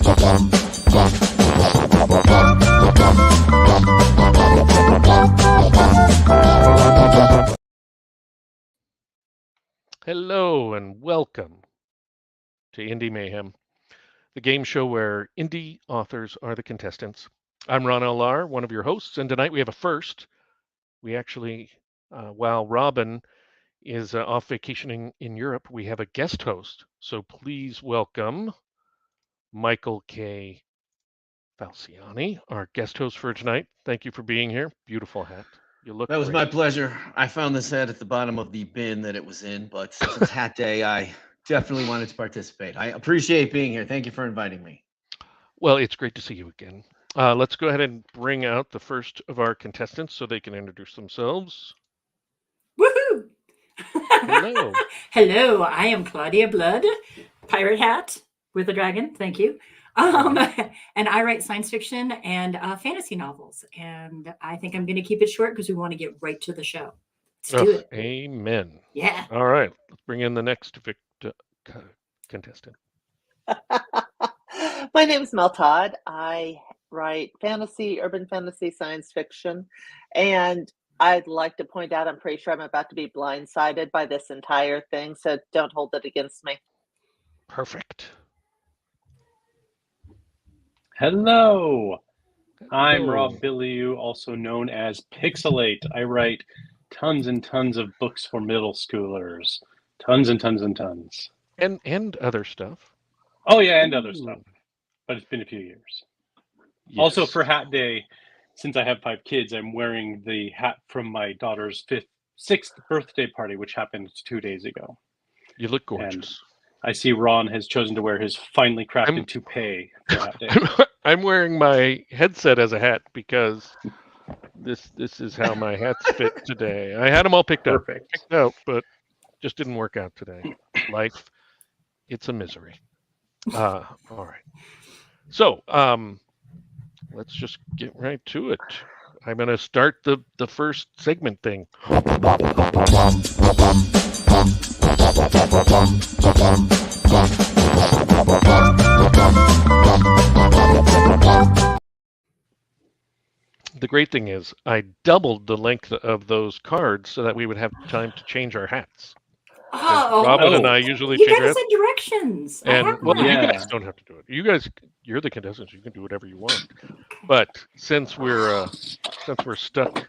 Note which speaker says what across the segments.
Speaker 1: Hello and welcome to Indie Mayhem, the game show where indie authors are the contestants. I'm Ron Lahr, one of your hosts, and tonight we have a first. We actually, while Robin is off vacationing in Europe, we have a guest host. So please welcome Michael K Falciani, our guest host for tonight. Thank you for being here. Beautiful hat. You look
Speaker 2: That was
Speaker 1: great.
Speaker 2: my pleasure. I found this hat at the bottom of the bin that it was in, but since it's hat day, I definitely wanted to participate. I appreciate being here. Thank you for inviting me.
Speaker 1: Well, it's great to see you again. Let's go ahead and bring out the first of our contestants so they can introduce themselves.
Speaker 3: Woohoo!
Speaker 1: Hello.
Speaker 3: Hello, I am Claudia Blood, pirate hat with a dragon. Thank you. And I write science fiction and fantasy novels. And I think I'm going to keep it short because we want to get right to the show. Let's do it.
Speaker 1: Amen.
Speaker 3: Yeah.
Speaker 1: All right. Let's bring in the next contestant.
Speaker 4: My name is Mel Todd. I write fantasy, urban fantasy, science fiction. And I'd like to point out, I'm pretty sure I'm about to be blindsided by this entire thing. So don't hold it against me.
Speaker 1: Perfect.
Speaker 5: Hello, I'm Rob Billiau, also known as Pixelate. I write tons and tons of books for middle schoolers. Tons and tons and tons.
Speaker 1: And other stuff.
Speaker 5: Oh yeah, and other stuff. But it's been a few years.
Speaker 1: Yes.
Speaker 5: Also for Hat Day, since I have 5 kids, I'm wearing the hat from my daughter's 6th birthday party, which happened 2 days ago.
Speaker 1: You look gorgeous.
Speaker 5: And I see Ron has chosen to wear his finely crafted toupee for Hat Day.
Speaker 1: I'm wearing my headset as a hat because this is how my hats fit today. I had them all picked out, but just didn't work out today. Life, it's a misery. All right. So, let's just get right to it. I'm going to start the first segment thing. The great thing is I doubled the length of those cards so that we would have time to change our hats. Robin and I usually change our hats.
Speaker 3: You gotta send directions.
Speaker 1: And well, you guys don't have to do it. You guys, you're the contestants. You can do whatever you want. But since we're stuck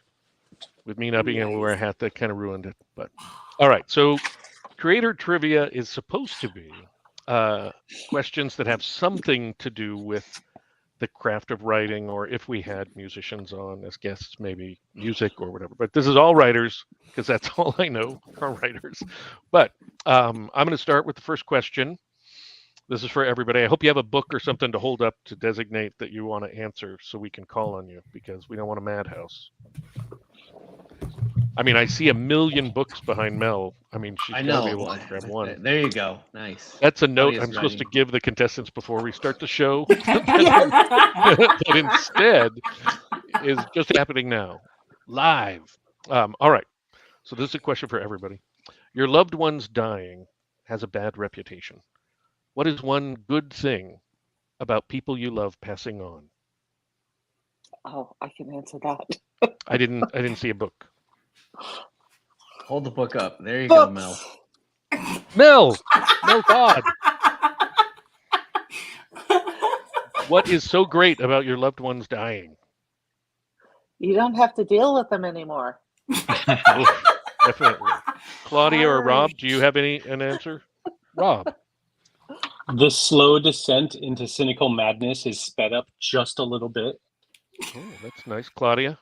Speaker 1: with me not being able to wear a hat, that kind of ruined it. But all right. So creator trivia is supposed to be questions that have something to do with the craft of writing, or if we had musicians on as guests, maybe music or whatever. But this is all writers, because that's all I know are writers. But I'm going to start with the first question. This is for everybody. I hope you have a book or something to hold up to designate that you want to answer so we can call on you, because we don't want a madhouse. I mean, I see 1 million books behind Mel. I mean, she's got to be able to grab one.
Speaker 2: There you go. Nice.
Speaker 1: That's a note I'm supposed to give the contestants before we start the show. But instead is just happening now, live. All right. So this is a question for everybody. Your loved one's dying has a bad reputation. What is one good thing about people you love passing on?
Speaker 4: Oh, I can answer that.
Speaker 1: I didn't see a book.
Speaker 2: Hold the book up. There you go, Mel.
Speaker 1: Mel Todd. What is so great about your loved ones dying?
Speaker 4: You don't have to deal with them anymore.
Speaker 1: Definitely. Claudia or Rob, do you have an answer? Rob.
Speaker 5: The slow descent into cynical madness is sped up just a little bit.
Speaker 1: Oh, that's nice. Claudia?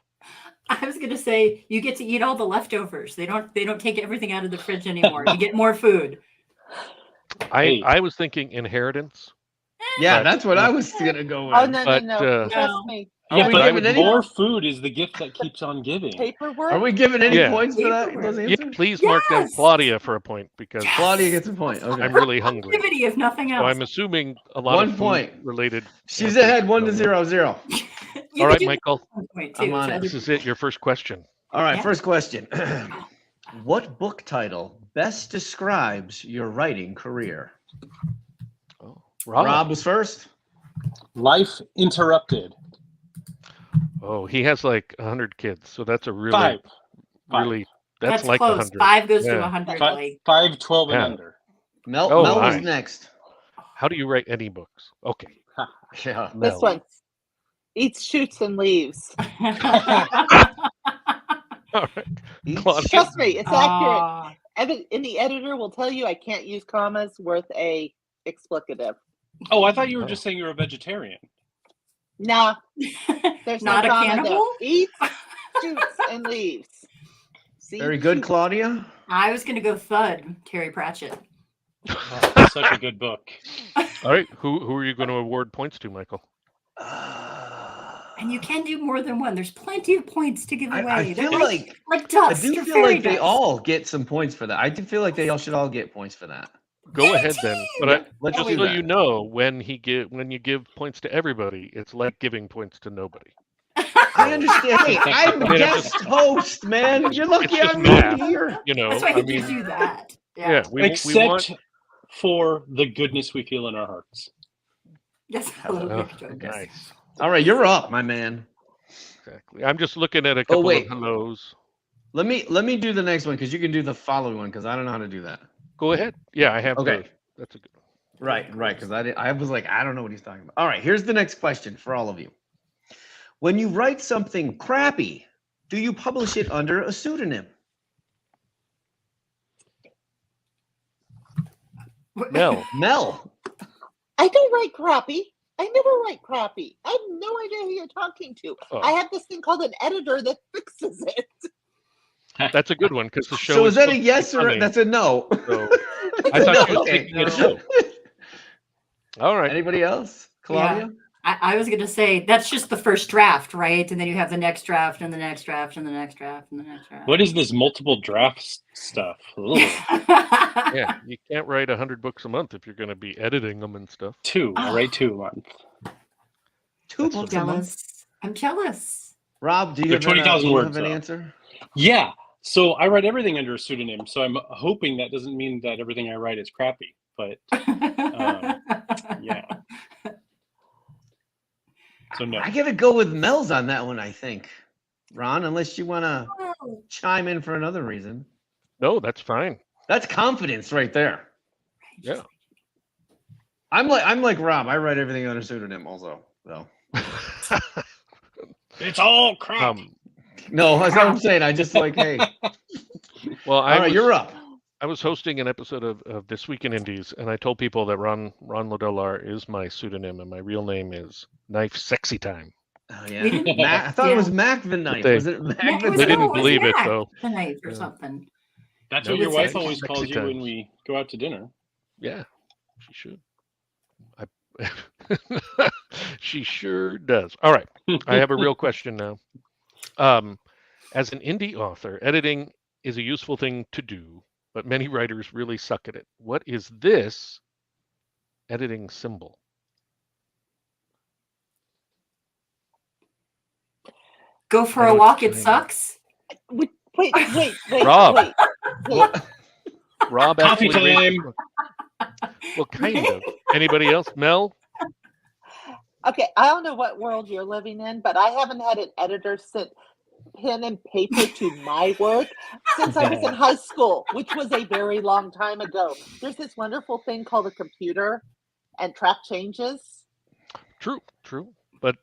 Speaker 3: I was gonna say you get to eat all the leftovers. They don't take everything out of the fridge anymore. You get more food.
Speaker 1: I was thinking inheritance.
Speaker 2: Yeah, that's what I was gonna go with.
Speaker 4: Oh no. Trust me.
Speaker 5: Yeah, but more food is the gift that keeps on giving.
Speaker 4: Paperwork?
Speaker 2: Are we giving any points for that? Those answers?
Speaker 1: Yeah, please mark down Claudia for a point, because
Speaker 2: Claudia gets a point. Okay.
Speaker 1: I'm really hungry.
Speaker 3: Activity, if nothing else.
Speaker 1: So I'm assuming a lot of food related.
Speaker 2: She's ahead 1-0-0.
Speaker 1: All right, Michael.
Speaker 2: I'm on it.
Speaker 1: This is it. Your first question.
Speaker 2: All right, first question. What book title best describes your writing career?
Speaker 1: Oh,
Speaker 2: Rob was first.
Speaker 5: Life Interrupted.
Speaker 1: Oh, he has like 100 kids, so that's a really,
Speaker 5: Five.
Speaker 1: really. That's like
Speaker 3: close.
Speaker 1: 100.
Speaker 3: 5 goes to
Speaker 1: Yeah.
Speaker 3: 100.
Speaker 5: Five,
Speaker 3: Like,
Speaker 5: 5, 12, and
Speaker 1: Yeah.
Speaker 5: under.
Speaker 2: Mel
Speaker 1: Oh,
Speaker 2: was
Speaker 1: my.
Speaker 2: next.
Speaker 1: How do you write any books? Okay.
Speaker 2: Yeah.
Speaker 4: This
Speaker 1: Mel.
Speaker 4: one eats, shoots, and leaves.
Speaker 1: All right.
Speaker 2: Eats-
Speaker 1: Claudia.
Speaker 4: Trust me, it's accurate.
Speaker 3: Ah.
Speaker 4: And the editor will tell you I can't use commas worth a explicative.
Speaker 5: Oh, I thought you were just saying you're a vegetarian.
Speaker 4: Nah, there's
Speaker 3: Not
Speaker 4: no
Speaker 3: a
Speaker 4: comma there.
Speaker 3: cannibal?
Speaker 4: Eats, shoots, and leaves. See?
Speaker 2: Very good,
Speaker 4: Shoots.
Speaker 2: Claudia.
Speaker 3: I was going to go Thud, Terry Pratchett.
Speaker 5: Oh, that's such a good book.
Speaker 1: All right. Who are you going to award points to, Michael?
Speaker 3: And you can do more than one. There's plenty of points to give away.
Speaker 2: I feel
Speaker 3: They're
Speaker 2: like
Speaker 3: like
Speaker 2: I
Speaker 3: dust.
Speaker 2: do
Speaker 3: or
Speaker 2: feel
Speaker 3: fairy
Speaker 2: like they
Speaker 3: dust.
Speaker 2: all get some points for that. I do feel like they all should all get points for that.
Speaker 1: Go ahead then. But
Speaker 2: Let's
Speaker 1: just
Speaker 2: do
Speaker 1: so
Speaker 2: that.
Speaker 1: you know, when you give points to everybody, it's like giving points to nobody.
Speaker 2: I understand. Hey, I'm the
Speaker 1: I mean, I'm
Speaker 2: guest host, man. You're lucky
Speaker 1: just
Speaker 2: I'm
Speaker 1: math.
Speaker 2: here.
Speaker 1: You know.
Speaker 3: That's why
Speaker 1: I
Speaker 3: he
Speaker 1: mean,
Speaker 3: gives you that.
Speaker 1: yeah. We
Speaker 5: Except
Speaker 1: want.
Speaker 5: for the goodness we feel in our hearts.
Speaker 3: Yes, hello,
Speaker 1: Oh,
Speaker 3: Nick Jonas.
Speaker 1: nice.
Speaker 2: All right, you're up, my man.
Speaker 1: Exactly. I'm just looking at a couple
Speaker 2: wait.
Speaker 1: of hellos.
Speaker 2: Let me do the next one because you can do the following one because I don't know how to do that.
Speaker 1: Go ahead. Yeah, I have.
Speaker 2: Okay.
Speaker 1: That's a good.
Speaker 2: Right, because I was like, I don't know what he's talking about. All right, here's the next question for all of you. When you write something crappy, do you publish it under a pseudonym?
Speaker 1: Mel.
Speaker 2: Mel.
Speaker 4: I don't write crappy. I never write crappy. I have no idea who you're talking to.
Speaker 1: Oh.
Speaker 4: I have this thing called an editor that fixes it.
Speaker 1: That's a good one because the show.
Speaker 2: So is that a
Speaker 1: supposed to be
Speaker 2: yes or
Speaker 1: funny,
Speaker 2: that's a no?
Speaker 1: so I thought you were
Speaker 2: Okay.
Speaker 1: taking it no. All right.
Speaker 2: Anybody else? Claudia?
Speaker 3: I was going to say that's just the first draft, right? And then you have the next draft and the next draft and the next draft and the next draft.
Speaker 5: What is this multiple drafts stuff? Ugh.
Speaker 1: Yeah, you can't write 100 books a month if you're going to be editing them and stuff.
Speaker 5: 2. I write 2 a month.
Speaker 2: 2
Speaker 3: I'm
Speaker 2: books a month.
Speaker 3: jealous. I'm jealous.
Speaker 2: Rob, do you
Speaker 5: They're
Speaker 2: have
Speaker 5: 20,000 words,
Speaker 2: have an
Speaker 5: though.
Speaker 2: answer?
Speaker 5: Yeah. So I write everything under a pseudonym. So I'm hoping that doesn't mean that everything I write is crappy. But yeah. So no.
Speaker 2: I gotta go with Mel's on that one, I think. Ron, unless you want to chime in for another reason.
Speaker 1: No, that's fine.
Speaker 2: That's confidence right there.
Speaker 1: Yeah.
Speaker 2: I'm like Rob. I write everything under pseudonym also. So
Speaker 5: It's all crap.
Speaker 2: no, that's what I'm saying. I just like, hey.
Speaker 1: Well,
Speaker 2: All right, you're up.
Speaker 1: I was hosting an episode of This Week in Indies, and I told people that Ron Lahr is my pseudonym, and my real name is Knife Sexy Time.
Speaker 2: Oh
Speaker 3: We
Speaker 2: yeah.
Speaker 3: didn't-
Speaker 2: I thought it was
Speaker 3: Yeah.
Speaker 2: Mac the Knife.
Speaker 1: They-
Speaker 2: Was it Mac
Speaker 3: Yeah,
Speaker 2: the
Speaker 3: it was-
Speaker 1: They
Speaker 3: no,
Speaker 1: didn't
Speaker 3: it was
Speaker 1: believe it,
Speaker 3: Mac
Speaker 1: though.
Speaker 3: Tonight or
Speaker 1: Yeah.
Speaker 3: something.
Speaker 5: That's
Speaker 1: No,
Speaker 5: what your
Speaker 3: it's
Speaker 5: wife
Speaker 3: sexy-
Speaker 5: always
Speaker 1: sexy
Speaker 5: calls you
Speaker 1: times.
Speaker 5: when we go out to dinner.
Speaker 1: Yeah, she should. She sure does. All right, I have a real question now. As an indie author, editing is a useful thing to do, but many writers really suck at it. What is this editing symbol?
Speaker 3: Go for
Speaker 1: I
Speaker 3: a
Speaker 1: know
Speaker 3: walk.
Speaker 1: it's
Speaker 3: It
Speaker 1: tiny.
Speaker 3: sucks.
Speaker 4: Wait.
Speaker 1: Rob.
Speaker 4: Wait.
Speaker 1: Rob
Speaker 5: Coffee
Speaker 1: actually raised-
Speaker 5: time.
Speaker 1: Well, kind of. Anybody else? Mel?
Speaker 4: Okay, I don't know what world you're living in, but I haven't had an editor send pen and paper to my work since I was in high school, which was a very long time ago. There's this wonderful thing called a computer and track changes.
Speaker 1: True. But,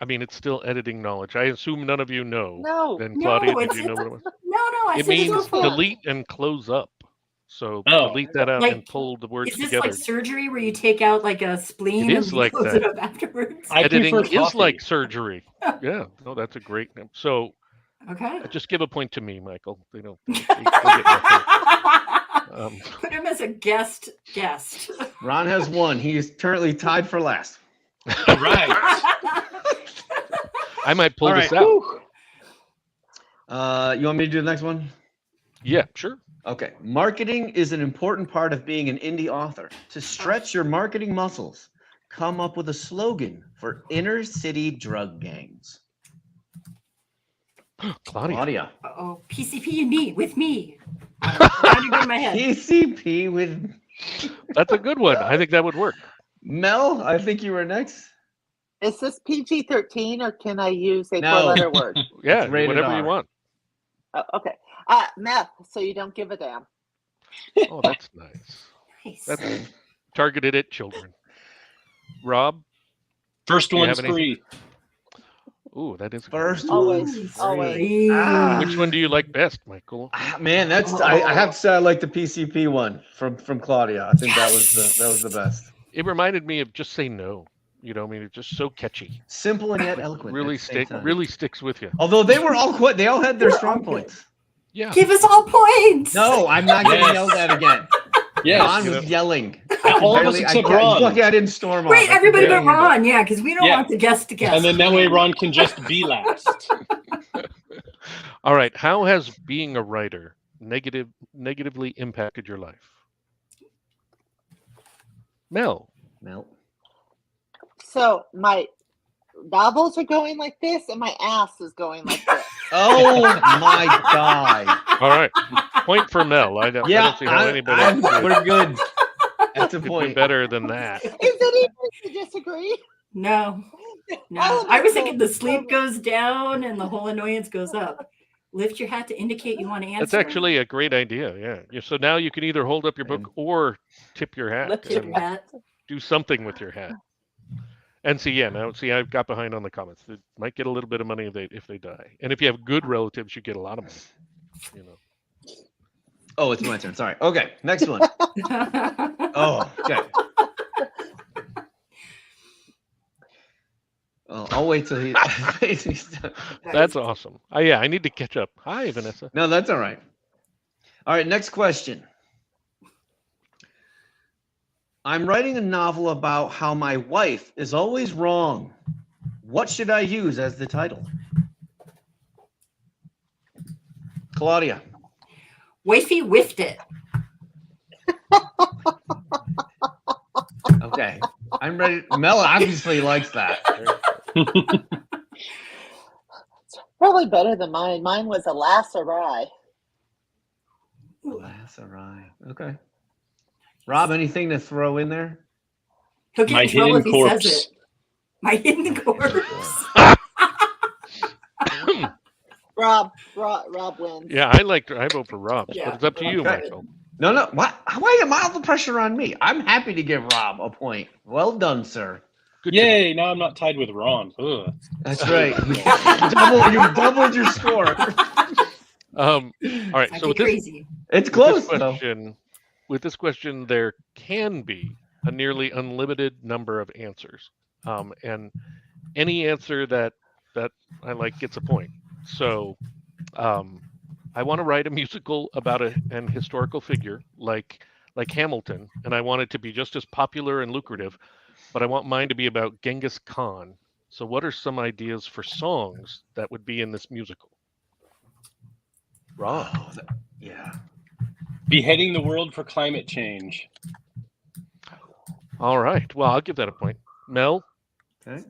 Speaker 1: I mean, it's still editing knowledge. I assume none of you know.
Speaker 4: No.
Speaker 1: Then,
Speaker 3: No,
Speaker 1: Claudia, did
Speaker 3: it's-
Speaker 1: you know what it was?
Speaker 3: No, I
Speaker 1: It
Speaker 3: said just
Speaker 1: means
Speaker 3: go for it.
Speaker 1: delete and close up. So
Speaker 5: Oh.
Speaker 1: delete that out
Speaker 3: Like,
Speaker 1: and pull the words
Speaker 3: Is this
Speaker 1: together.
Speaker 3: like surgery where you take out like a spleen
Speaker 1: It
Speaker 3: and
Speaker 1: is
Speaker 3: you
Speaker 1: like
Speaker 3: close
Speaker 1: that.
Speaker 3: it up afterwards?
Speaker 5: I
Speaker 1: Editing
Speaker 5: prefer
Speaker 1: is
Speaker 5: coffee.
Speaker 1: like surgery. Yeah, no, that's a great name. So
Speaker 3: Okay.
Speaker 1: just give a point to me, Michael. They don't. They get nothing.
Speaker 3: Put him as a guest.
Speaker 2: Ron has one. He is currently tied for last.
Speaker 5: Right.
Speaker 1: I might pull
Speaker 2: All
Speaker 1: this
Speaker 2: right.
Speaker 1: out.
Speaker 2: You want me to do the next one?
Speaker 1: Yeah, sure.
Speaker 2: Okay. Marketing is an important part of being an indie author. To stretch your marketing muscles, come up with a slogan for inner city drug gangs.
Speaker 1: Claudia.
Speaker 2: Claudia.
Speaker 3: Oh, PCP and me with me. Trying to get in my head.
Speaker 2: PCP with.
Speaker 1: That's a good one. I think that would work.
Speaker 2: Mel, I think you were next.
Speaker 4: Is this PG-13 or can I use a
Speaker 2: No.
Speaker 4: 4-letter word?
Speaker 1: Yeah,
Speaker 2: It's rated
Speaker 1: whatever you
Speaker 2: R.
Speaker 1: want.
Speaker 4: Oh, okay. Meth, so you don't give a damn.
Speaker 1: Oh, that's nice.
Speaker 3: Nice.
Speaker 1: That's targeted at children. Rob?
Speaker 5: First
Speaker 1: Do you
Speaker 5: one's
Speaker 1: have anything?
Speaker 5: free.
Speaker 1: Ooh, that is
Speaker 2: First
Speaker 4: Always,
Speaker 2: one's
Speaker 4: always.
Speaker 2: free. Ah.
Speaker 1: Which one do you like best, Michael?
Speaker 2: Man, that's I have to say I like the PCP one from Claudia. I think that was the best.
Speaker 1: It reminded me of Just Say No. You know, I mean, it's just so catchy.
Speaker 2: Simple and yet eloquent.
Speaker 1: Really sticks with you.
Speaker 2: Although they were all they all had their strong points.
Speaker 1: Yeah.
Speaker 3: Give us all points.
Speaker 2: No, I'm not getting
Speaker 5: Yes.
Speaker 2: yelled at again.
Speaker 5: Yes.
Speaker 2: Ron was yelling.
Speaker 5: All of us except Ron.
Speaker 2: Lucky I didn't storm off.
Speaker 3: Wait,
Speaker 2: I
Speaker 3: everybody
Speaker 2: could
Speaker 3: but
Speaker 2: barely
Speaker 3: Ron, yeah, because we don't
Speaker 5: Yeah.
Speaker 3: want the guest to guess.
Speaker 5: And then that way Ron can just be last.
Speaker 1: All right. How has being a writer negatively impacted your life? Mel.
Speaker 2: Mel.
Speaker 4: So my novels are going like this, and my ass is going like this.
Speaker 2: Oh my God.
Speaker 1: All right. Point for Mel. I don't see how anybody else
Speaker 2: we're good. That's a
Speaker 1: could do
Speaker 2: point.
Speaker 1: better than that.
Speaker 4: Is anybody to disagree?
Speaker 3: No. I was thinking the sleep goes down and the whole annoyance goes up. Lift your hat to indicate you want to answer.
Speaker 1: That's actually a great idea. Yeah. So now you can either hold up your book or tip your hat.
Speaker 3: Lift your
Speaker 1: and
Speaker 3: hat.
Speaker 1: do something with your hat. And I've got behind on the comments. They might get a little bit of money if they die. And if you have good relatives, you get a lot of money. You know.
Speaker 2: Oh, it's my turn. Sorry. Okay, next one. Oh, okay. Oh, I'll wait till he's done.
Speaker 1: That's awesome. I need to catch up. Hi, Vanessa.
Speaker 2: No, that's all right. All right, next question. I'm writing a novel about how my wife is always wrong. What should I use as the title? Claudia.
Speaker 3: Wifey whiffed it.
Speaker 2: Okay. I'm ready. Mel obviously likes that.
Speaker 4: Probably better than mine. Mine was a lacerai.
Speaker 2: Lacerai. Okay. Rob, anything to throw in there?
Speaker 3: He'll get
Speaker 5: My
Speaker 3: in trouble if
Speaker 5: hidden
Speaker 3: he
Speaker 5: corpse.
Speaker 3: says it. My hidden corpse.
Speaker 4: Rob wins.
Speaker 1: Yeah, I vote for Rob.
Speaker 3: Yeah,
Speaker 1: But it's up to you,
Speaker 2: okay.
Speaker 1: Michael.
Speaker 2: No. Why am all the pressure on me? I'm happy to give Rob a point. Well done, sir.
Speaker 1: Good job.
Speaker 5: Yay, now I'm not tied with Ron. Ugh.
Speaker 2: That's right. You doubled your score.
Speaker 1: All right.
Speaker 3: I'd
Speaker 1: So
Speaker 3: be
Speaker 1: with
Speaker 3: crazy.
Speaker 2: It's
Speaker 1: this
Speaker 2: close, though.
Speaker 1: question, with this question, there can be a nearly unlimited number of answers, and any answer that I like gets a point. So, I want to write a musical about an historical figure like Hamilton, and I want it to be just as popular and lucrative, but I want mine to be about Genghis Khan. So, what are some ideas for songs that would be in this musical? Rob.
Speaker 2: Oh, yeah.
Speaker 5: Beheading the world for climate change.
Speaker 1: All right. Well, I'll give that a point. Mel.
Speaker 2: Okay.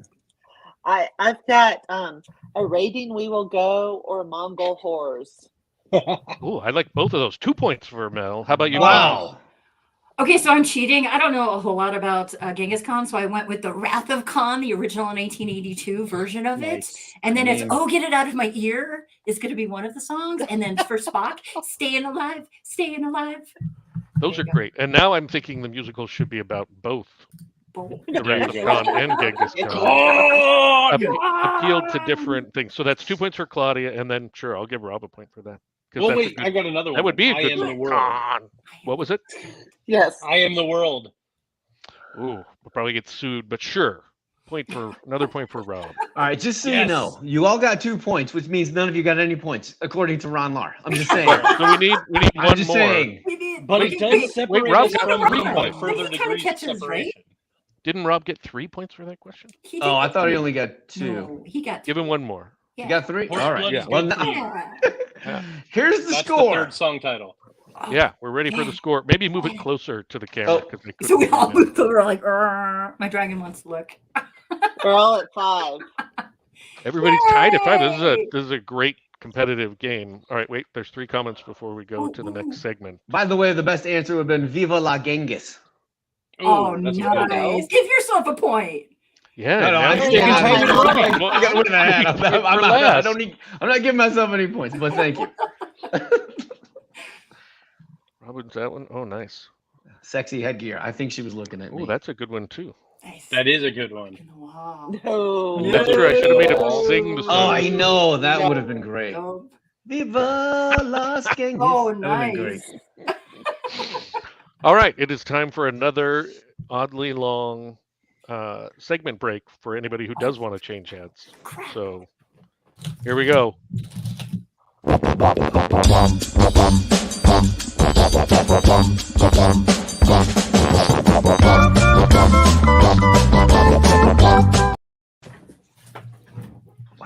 Speaker 4: I've got a rating we will go or Mongol horrors.
Speaker 1: Oh, I like both of those. 2 points for Mel. How about you?
Speaker 2: Wow.
Speaker 3: Okay, so I'm cheating. I don't know a whole lot about Genghis Khan, so I went with the Wrath of Khan, the original 1982 version of it.
Speaker 5: Nice.
Speaker 3: And then
Speaker 2: I
Speaker 3: it's
Speaker 2: mean-
Speaker 3: "Oh, Get It Out of My Ear" is going to be one of the songs. And then for Spock, "Staying Alive, Staying Alive."
Speaker 1: Those are
Speaker 3: There you go.
Speaker 1: great. And now I'm thinking the musical should be about both
Speaker 3: Bold.
Speaker 1: the
Speaker 5: There
Speaker 1: Wrath
Speaker 5: you
Speaker 1: of
Speaker 5: go.
Speaker 1: Khan and Genghis Khan.
Speaker 5: Oh,
Speaker 1: Appeal to different things. So that's 2 points for Claudia, and then sure, I'll give Rob a point for that. 'Cause
Speaker 5: well,
Speaker 1: that's a
Speaker 5: wait,
Speaker 1: good-
Speaker 5: I got another one.
Speaker 1: that would be a
Speaker 5: I
Speaker 1: good
Speaker 5: am the
Speaker 1: one.
Speaker 5: world.
Speaker 1: Khan. What was it?
Speaker 4: Yes.
Speaker 5: I am the world.
Speaker 1: Ooh, we'll probably get sued, but sure. Another point for Rob.
Speaker 2: All right, just so you
Speaker 5: Yes.
Speaker 2: know, you all got 2 points, which means none of you got any points, according to Ron Lahr. I'm just saying.
Speaker 1: So we need
Speaker 2: I'm
Speaker 1: one
Speaker 2: just
Speaker 1: more.
Speaker 2: saying.
Speaker 3: We did-
Speaker 5: But
Speaker 3: wait,
Speaker 5: it does
Speaker 3: wait,
Speaker 5: separate
Speaker 1: Rob
Speaker 5: us
Speaker 1: got
Speaker 5: from
Speaker 1: three
Speaker 5: him by
Speaker 1: points.
Speaker 5: further
Speaker 3: But he kinda
Speaker 5: degrees of
Speaker 3: catches, right?
Speaker 5: separation.
Speaker 1: Didn't Rob get 3 points for that question?
Speaker 3: he
Speaker 2: Oh, I
Speaker 3: did
Speaker 2: thought he
Speaker 3: three.
Speaker 2: only got 2.
Speaker 3: No, he got
Speaker 1: Give him one more.
Speaker 3: yeah.
Speaker 2: You got 3?
Speaker 5: Horse
Speaker 2: All right.
Speaker 5: blood
Speaker 1: yeah.
Speaker 5: is
Speaker 2: Well,
Speaker 5: good
Speaker 2: now,
Speaker 5: too.
Speaker 3: Yeah.
Speaker 2: here's the
Speaker 5: That's
Speaker 2: score.
Speaker 5: the third song title.
Speaker 1: Yeah, we're ready for the score. Maybe move it closer to the camera
Speaker 2: Oh.
Speaker 1: because they
Speaker 3: So we
Speaker 1: couldn't
Speaker 3: all
Speaker 1: see it.
Speaker 3: moved over like, "Arr." My dragon wants to look.
Speaker 4: We're all at 5.
Speaker 1: Everybody's tied at 5.
Speaker 3: Yay!
Speaker 1: This is a great competitive game. All right, wait. There's 3 comments before we go to the next segment.
Speaker 2: By the way, the best answer would have been Viva la Genghis.
Speaker 3: Oh,
Speaker 5: that's
Speaker 3: nice.
Speaker 5: a good one.
Speaker 3: Give yourself a point.
Speaker 1: Yeah.
Speaker 2: No,
Speaker 1: now
Speaker 2: I'm
Speaker 1: you
Speaker 2: sticking
Speaker 1: can
Speaker 2: to
Speaker 1: have
Speaker 2: it.
Speaker 1: it.
Speaker 2: I got with that. I'm not, I
Speaker 1: last.
Speaker 2: don't need. I'm not giving myself any points, but thank you.
Speaker 1: Robin's that one. Oh, nice.
Speaker 2: Sexy headgear. I think she was looking at
Speaker 1: Oh,
Speaker 2: me.
Speaker 1: that's a good one too.
Speaker 3: Nice.
Speaker 5: That is a good one.
Speaker 3: In the wall.
Speaker 4: No.
Speaker 1: That's true. I should have made him
Speaker 3: No.
Speaker 1: sing the song.
Speaker 2: Oh, I know. That
Speaker 3: No.
Speaker 2: would have been great.
Speaker 3: No.
Speaker 2: Viva Las Ganges.
Speaker 3: Oh,
Speaker 2: That would have been great.
Speaker 3: nice.
Speaker 1: All right, it is time for another oddly long segment break for anybody who does want to change hats.
Speaker 3: Crap.
Speaker 1: So here we go.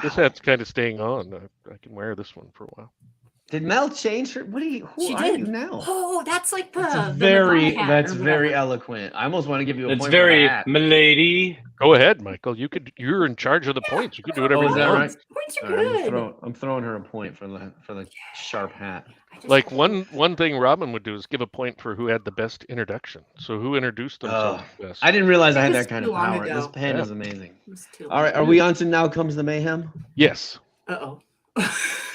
Speaker 1: This hat's kind of staying on. I can wear this one for a while.
Speaker 2: Did Mel change her? What are you? Who
Speaker 3: She
Speaker 2: are
Speaker 3: did.
Speaker 2: you now?
Speaker 3: Oh, that's like the
Speaker 2: That's
Speaker 3: the
Speaker 2: very.
Speaker 3: Madonna hat
Speaker 2: That's
Speaker 3: or
Speaker 2: very
Speaker 3: whatever.
Speaker 2: eloquent. I almost want to give you a
Speaker 5: It's
Speaker 2: point
Speaker 5: very
Speaker 2: for that.
Speaker 5: milady.
Speaker 1: Go ahead, Michael. You're in charge of the points. You can do whatever
Speaker 2: Oh,
Speaker 1: you
Speaker 2: is that
Speaker 1: want.
Speaker 2: right?
Speaker 3: Points are
Speaker 2: All right,
Speaker 3: good.
Speaker 2: I'm throwing her a point for the sharp hat.
Speaker 3: I just
Speaker 1: Like
Speaker 3: have
Speaker 1: one thing Robin would do is give a point for who had the best introduction. So who introduced themselves best.
Speaker 2: I didn't realize I had
Speaker 3: It was
Speaker 2: that kind
Speaker 3: too
Speaker 2: of
Speaker 3: long
Speaker 2: power. This
Speaker 3: ago.
Speaker 2: pen
Speaker 1: Yeah.
Speaker 2: is amazing.
Speaker 3: It was too
Speaker 2: All right, are we on to Now Comes the Mayhem?
Speaker 1: Yes,
Speaker 3: Uh-oh.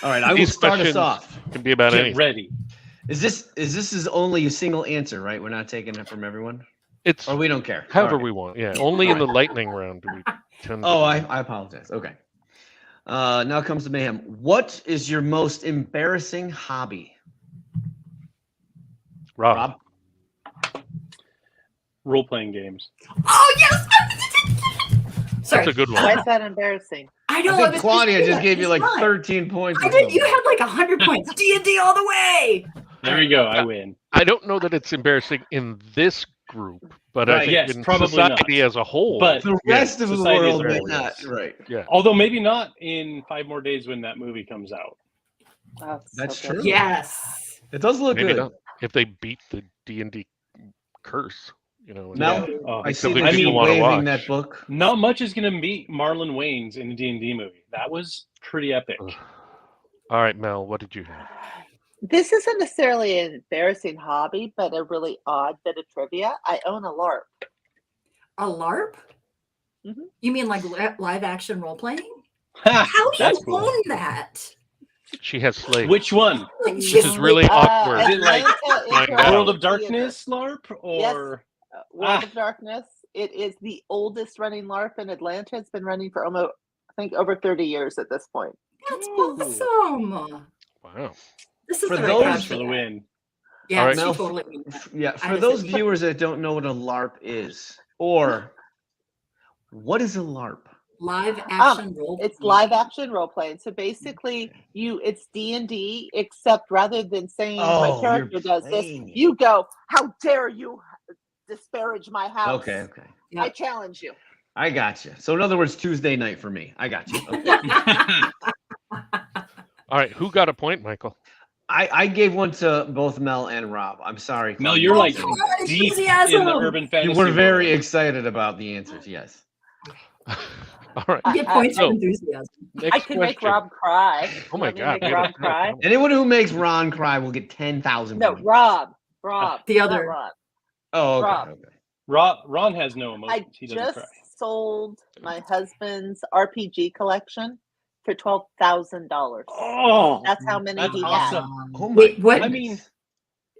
Speaker 2: All right, I will
Speaker 1: These
Speaker 2: start us
Speaker 1: questions-
Speaker 2: off.
Speaker 1: can be about
Speaker 5: Get
Speaker 1: anything.
Speaker 5: ready.
Speaker 2: Is this only a single answer, right? We're not taking it from everyone,
Speaker 1: It's
Speaker 2: or we don't care.
Speaker 1: however
Speaker 2: All right.
Speaker 1: we want. Yeah, only in the lightning round do we tend.
Speaker 2: Oh,
Speaker 1: to
Speaker 2: I apologize. Okay. Now comes the mayhem. What is your most embarrassing hobby,
Speaker 1: Rob.
Speaker 5: Role-playing games.
Speaker 3: Oh, yes! Sorry.
Speaker 1: That's a good
Speaker 4: Why
Speaker 1: one.
Speaker 4: is that embarrassing?
Speaker 3: I
Speaker 2: I
Speaker 3: know.
Speaker 2: think
Speaker 3: was
Speaker 2: Claudia
Speaker 3: thinking
Speaker 2: just
Speaker 3: that.
Speaker 2: gave you
Speaker 3: It's
Speaker 2: like
Speaker 3: not.
Speaker 2: 13 points.
Speaker 3: I
Speaker 2: or
Speaker 3: did. You
Speaker 2: something.
Speaker 3: had like 100 points. D&D all the way.
Speaker 5: There we go. I win.
Speaker 1: I don't know that it's embarrassing in this group, but I
Speaker 2: Right.
Speaker 1: think
Speaker 5: Yes,
Speaker 1: in
Speaker 5: probably
Speaker 1: society
Speaker 5: not.
Speaker 1: as a whole.
Speaker 5: But
Speaker 2: The
Speaker 1: yeah,
Speaker 2: rest of the
Speaker 5: society as
Speaker 2: world
Speaker 5: a
Speaker 2: may
Speaker 5: whole,
Speaker 2: not.
Speaker 5: yes.
Speaker 2: Right.
Speaker 1: yeah.
Speaker 5: Although maybe not in 5 more days when that movie comes out.
Speaker 4: Oh,
Speaker 2: That's
Speaker 4: so good.
Speaker 2: true.
Speaker 3: Yes.
Speaker 2: It does look
Speaker 1: Maybe
Speaker 2: good.
Speaker 1: not. If they beat the D&D curse, and
Speaker 2: Mel,
Speaker 5: Yeah. Oh,
Speaker 2: I see
Speaker 1: something
Speaker 2: that
Speaker 5: people
Speaker 2: you're
Speaker 1: wanna
Speaker 2: waving
Speaker 1: watch.
Speaker 2: that book.
Speaker 5: Not much is going to meet Marlon Wayans in the D&D movie. That was pretty epic.
Speaker 1: Ugh. All right, Mel, what did you have?
Speaker 4: This isn't necessarily an embarrassing hobby, but a really odd bit of trivia. I own a LARP.
Speaker 3: A LARP?
Speaker 4: Mhm.
Speaker 3: You mean like live action role playing?
Speaker 5: Ha,
Speaker 3: How do
Speaker 5: that's
Speaker 3: you
Speaker 5: cool.
Speaker 3: own that?
Speaker 1: She has slaves.
Speaker 5: Which one?
Speaker 3: Like,
Speaker 1: This
Speaker 3: she's
Speaker 1: is really awkward.
Speaker 5: Is it like
Speaker 4: Atlanta
Speaker 1: Find
Speaker 4: Interactive
Speaker 1: out.
Speaker 5: World of
Speaker 4: Theater.
Speaker 5: Darkness LARP? Or
Speaker 4: World
Speaker 5: Ah.
Speaker 4: of Darkness. It is the oldest running LARP in Atlanta. It's been running for almost, I think, over 30 years at this point.
Speaker 3: That's
Speaker 5: Ooh.
Speaker 3: awesome.
Speaker 1: Wow.
Speaker 3: This is
Speaker 2: For
Speaker 3: the right
Speaker 2: those-
Speaker 3: crowd
Speaker 5: Cash for the
Speaker 3: that.
Speaker 5: win.
Speaker 3: Yeah,
Speaker 1: All right.
Speaker 3: she
Speaker 2: Mel,
Speaker 3: totally means that.
Speaker 2: Yeah,
Speaker 3: I
Speaker 2: for
Speaker 3: just
Speaker 2: those
Speaker 3: said-
Speaker 2: viewers that don't know what a LARP is, or what is a LARP?
Speaker 3: Live action role.
Speaker 4: It's
Speaker 3: playing.
Speaker 4: live action role playing. So basically, it's D&D, except rather than saying
Speaker 2: Oh,
Speaker 4: my character
Speaker 2: you're
Speaker 4: does this,
Speaker 2: playing it.
Speaker 4: you go, "How dare you disparage my house?"
Speaker 2: Okay.
Speaker 4: I challenge you.
Speaker 2: I got you. So in other words, Tuesday night for me. I got you. Okay.
Speaker 1: All right, who got a point, Michael?
Speaker 2: I gave one to both Mel and Rob. I'm sorry.
Speaker 5: Mel,
Speaker 2: Claudia.
Speaker 5: you're like
Speaker 3: come on,
Speaker 5: deep in
Speaker 3: enthusiasm.
Speaker 5: the urban fantasy.
Speaker 2: You were very
Speaker 5: world.
Speaker 2: excited about the answers. Yes.
Speaker 1: All right.
Speaker 3: You get points
Speaker 1: So-
Speaker 3: for enthusiasm.
Speaker 1: Next
Speaker 4: I can make
Speaker 1: question.
Speaker 4: Rob cry.
Speaker 1: Oh my
Speaker 4: Want me to
Speaker 1: God.
Speaker 4: make
Speaker 1: wait a
Speaker 4: Rob
Speaker 1: minute.
Speaker 4: cry?
Speaker 2: Anyone who makes Ron cry will get 10,000
Speaker 4: No,
Speaker 2: points.
Speaker 4: Rob.
Speaker 3: The
Speaker 4: not
Speaker 3: other.
Speaker 4: Ron.
Speaker 2: Oh, okay.
Speaker 4: Rob.
Speaker 2: Okay.
Speaker 5: Ron has no
Speaker 4: I
Speaker 5: emotions. He doesn't
Speaker 4: just
Speaker 5: cry.
Speaker 4: sold my husband's RPG collection for $12,000.
Speaker 5: Oh,
Speaker 4: That's how many
Speaker 5: that's
Speaker 4: he
Speaker 5: awesome.
Speaker 2: Oh my
Speaker 3: Wait, what?
Speaker 5: I mean,